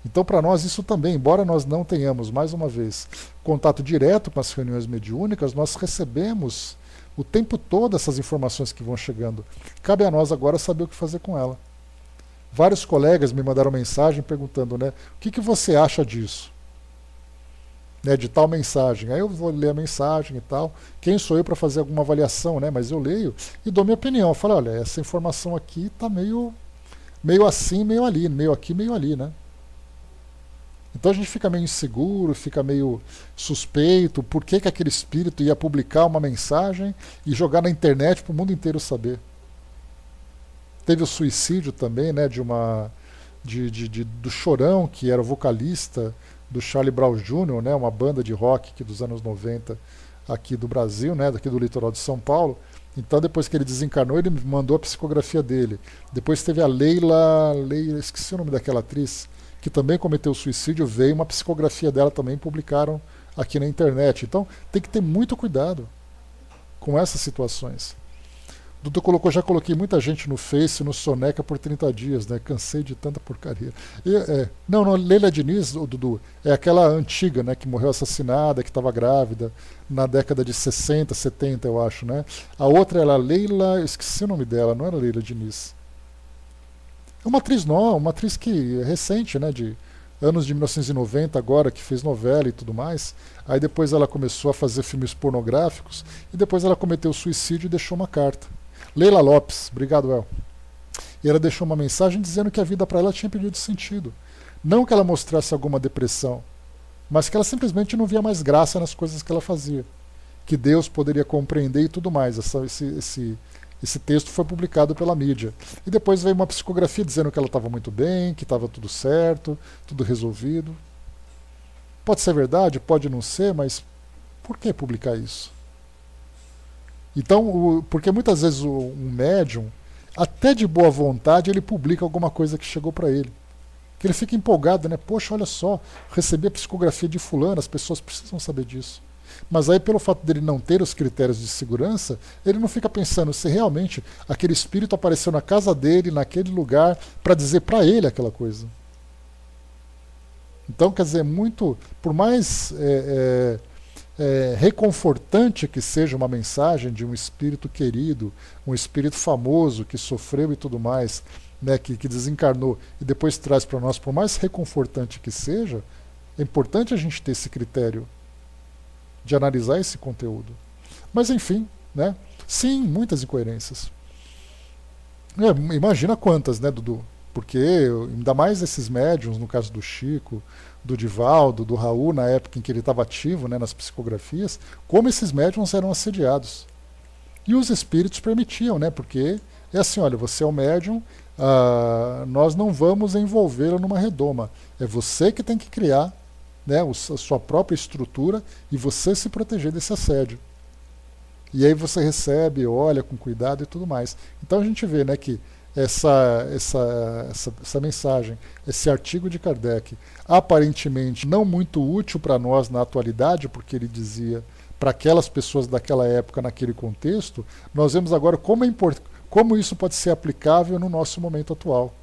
Então, para nós, isso também, embora nós não tenhamos, mais uma vez, contato direto com as reuniões mediúnicas, nós recebemos o tempo todo essas informações que vão chegando. Cabe a nós agora saber o que fazer com ela. Vários colegas me mandaram mensagem perguntando, né, o que você acha disso? Né, de tal mensagem. Aí eu vou ler a mensagem e tal. Quem sou eu para fazer alguma avaliação, né? Mas eu leio e dou minha opinião. Eu falo: olha, essa informação aqui está meio meio assim, meio ali, meio aqui, meio ali, né? Então a gente fica meio inseguro, fica meio suspeito, por que aquele espírito ia publicar uma mensagem e jogar na internet para o mundo inteiro saber. Teve o suicídio também, né, do Chorão, que era o vocalista do Charlie Brown Jr., né, uma banda de rock aqui dos anos 90 aqui do Brasil, né, daqui do litoral de São Paulo. Então depois que ele desencarnou, ele mandou a psicografia dele. Depois teve a Leila, esqueci o nome daquela atriz, que também cometeu suicídio, veio uma psicografia dela também, publicaram aqui na internet. Então tem que ter muito cuidado com essas situações. Dudu colocou, já coloquei muita gente no Face, no Soneca por 30 dias, né? Cansei de tanta porcaria. Não, Leila Diniz, Dudu, é aquela antiga, né? Que morreu assassinada, que estava grávida, na década de 60, 70, eu acho, né? A outra era a Leila, esqueci o nome dela, não era Leila Diniz. É uma atriz nova, uma atriz que é recente, né? De anos de 1990 agora, que fez novela e tudo mais. Aí depois ela começou a fazer filmes pornográficos e depois ela cometeu suicídio e deixou uma carta. Leila Lopes, obrigado, El. E ela deixou uma mensagem dizendo que a vida para ela tinha perdido sentido. Não que ela mostrasse alguma depressão, mas que ela simplesmente não via mais graça nas coisas que ela fazia. Que Deus poderia compreender e tudo mais. Esse texto foi publicado pela mídia. E depois veio uma psicografia dizendo que ela estava muito bem, que estava tudo certo, tudo resolvido. Pode ser verdade, pode não ser, mas por que publicar isso? Então, porque muitas vezes um médium, até de boa vontade, ele publica alguma coisa que chegou para ele. Que ele fica empolgado, né? Poxa, olha só, recebi a psicografia de fulano, as pessoas precisam saber disso. Mas aí, pelo fato dele não ter os critérios de segurança, ele não fica pensando se realmente aquele espírito apareceu na casa dele, naquele lugar, para dizer para ele aquela coisa. Então, quer dizer, muito, por mais reconfortante que seja uma mensagem de um espírito querido, um espírito famoso que sofreu e tudo mais, né, que desencarnou e depois traz para nós, por mais reconfortante que seja, é importante a gente ter esse critério de analisar esse conteúdo. Mas enfim, né? Sim, muitas incoerências. Imagina quantas, né, Dudu? Porque ainda mais esses médiums, no caso do Chico, do Divaldo, do Raul, na época em que ele estava ativo, né, nas psicografias, como esses médiums eram assediados. E os espíritos permitiam, né, porque é assim, olha, você é o médium, nós não vamos envolvê-lo numa redoma. É você que tem que criar, né, a sua própria estrutura e você se proteger desse assédio. E aí você recebe, olha com cuidado e tudo mais. Então a gente vê, né, que essa mensagem, esse artigo de Kardec, aparentemente não muito útil para nós na atualidade, porque ele dizia para aquelas pessoas daquela época, naquele contexto, nós vemos agora como isso pode ser aplicável no nosso momento atual.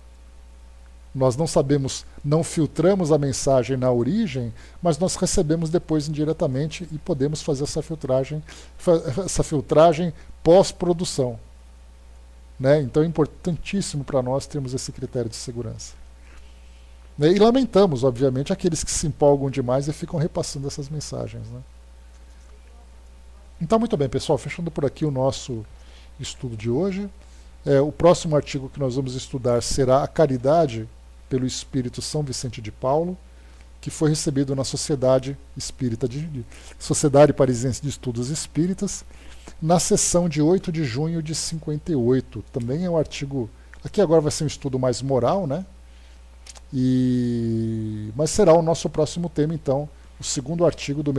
Nós não sabemos, não filtramos a mensagem na origem, mas nós recebemos depois indiretamente e podemos fazer essa filtragem pós-produção. Né? Então é importantíssimo para nós termos esse critério de segurança. Né? E lamentamos, obviamente, aqueles que se empolgam demais e ficam repassando essas mensagens. Né? Então, muito bem, pessoal, fechando por aqui o nosso estudo de hoje. O próximo artigo que nós vamos estudar será a caridade pelo Espírito São Vicente de Paulo, que foi recebido na Sociedade Espírita Sociedade Parisiense de Estudos Espíritas, na sessão de 8 de junho de 58. Também é um artigo. Aqui agora vai ser um estudo mais moral, né? Mas será o nosso próximo tema, então, o segundo artigo do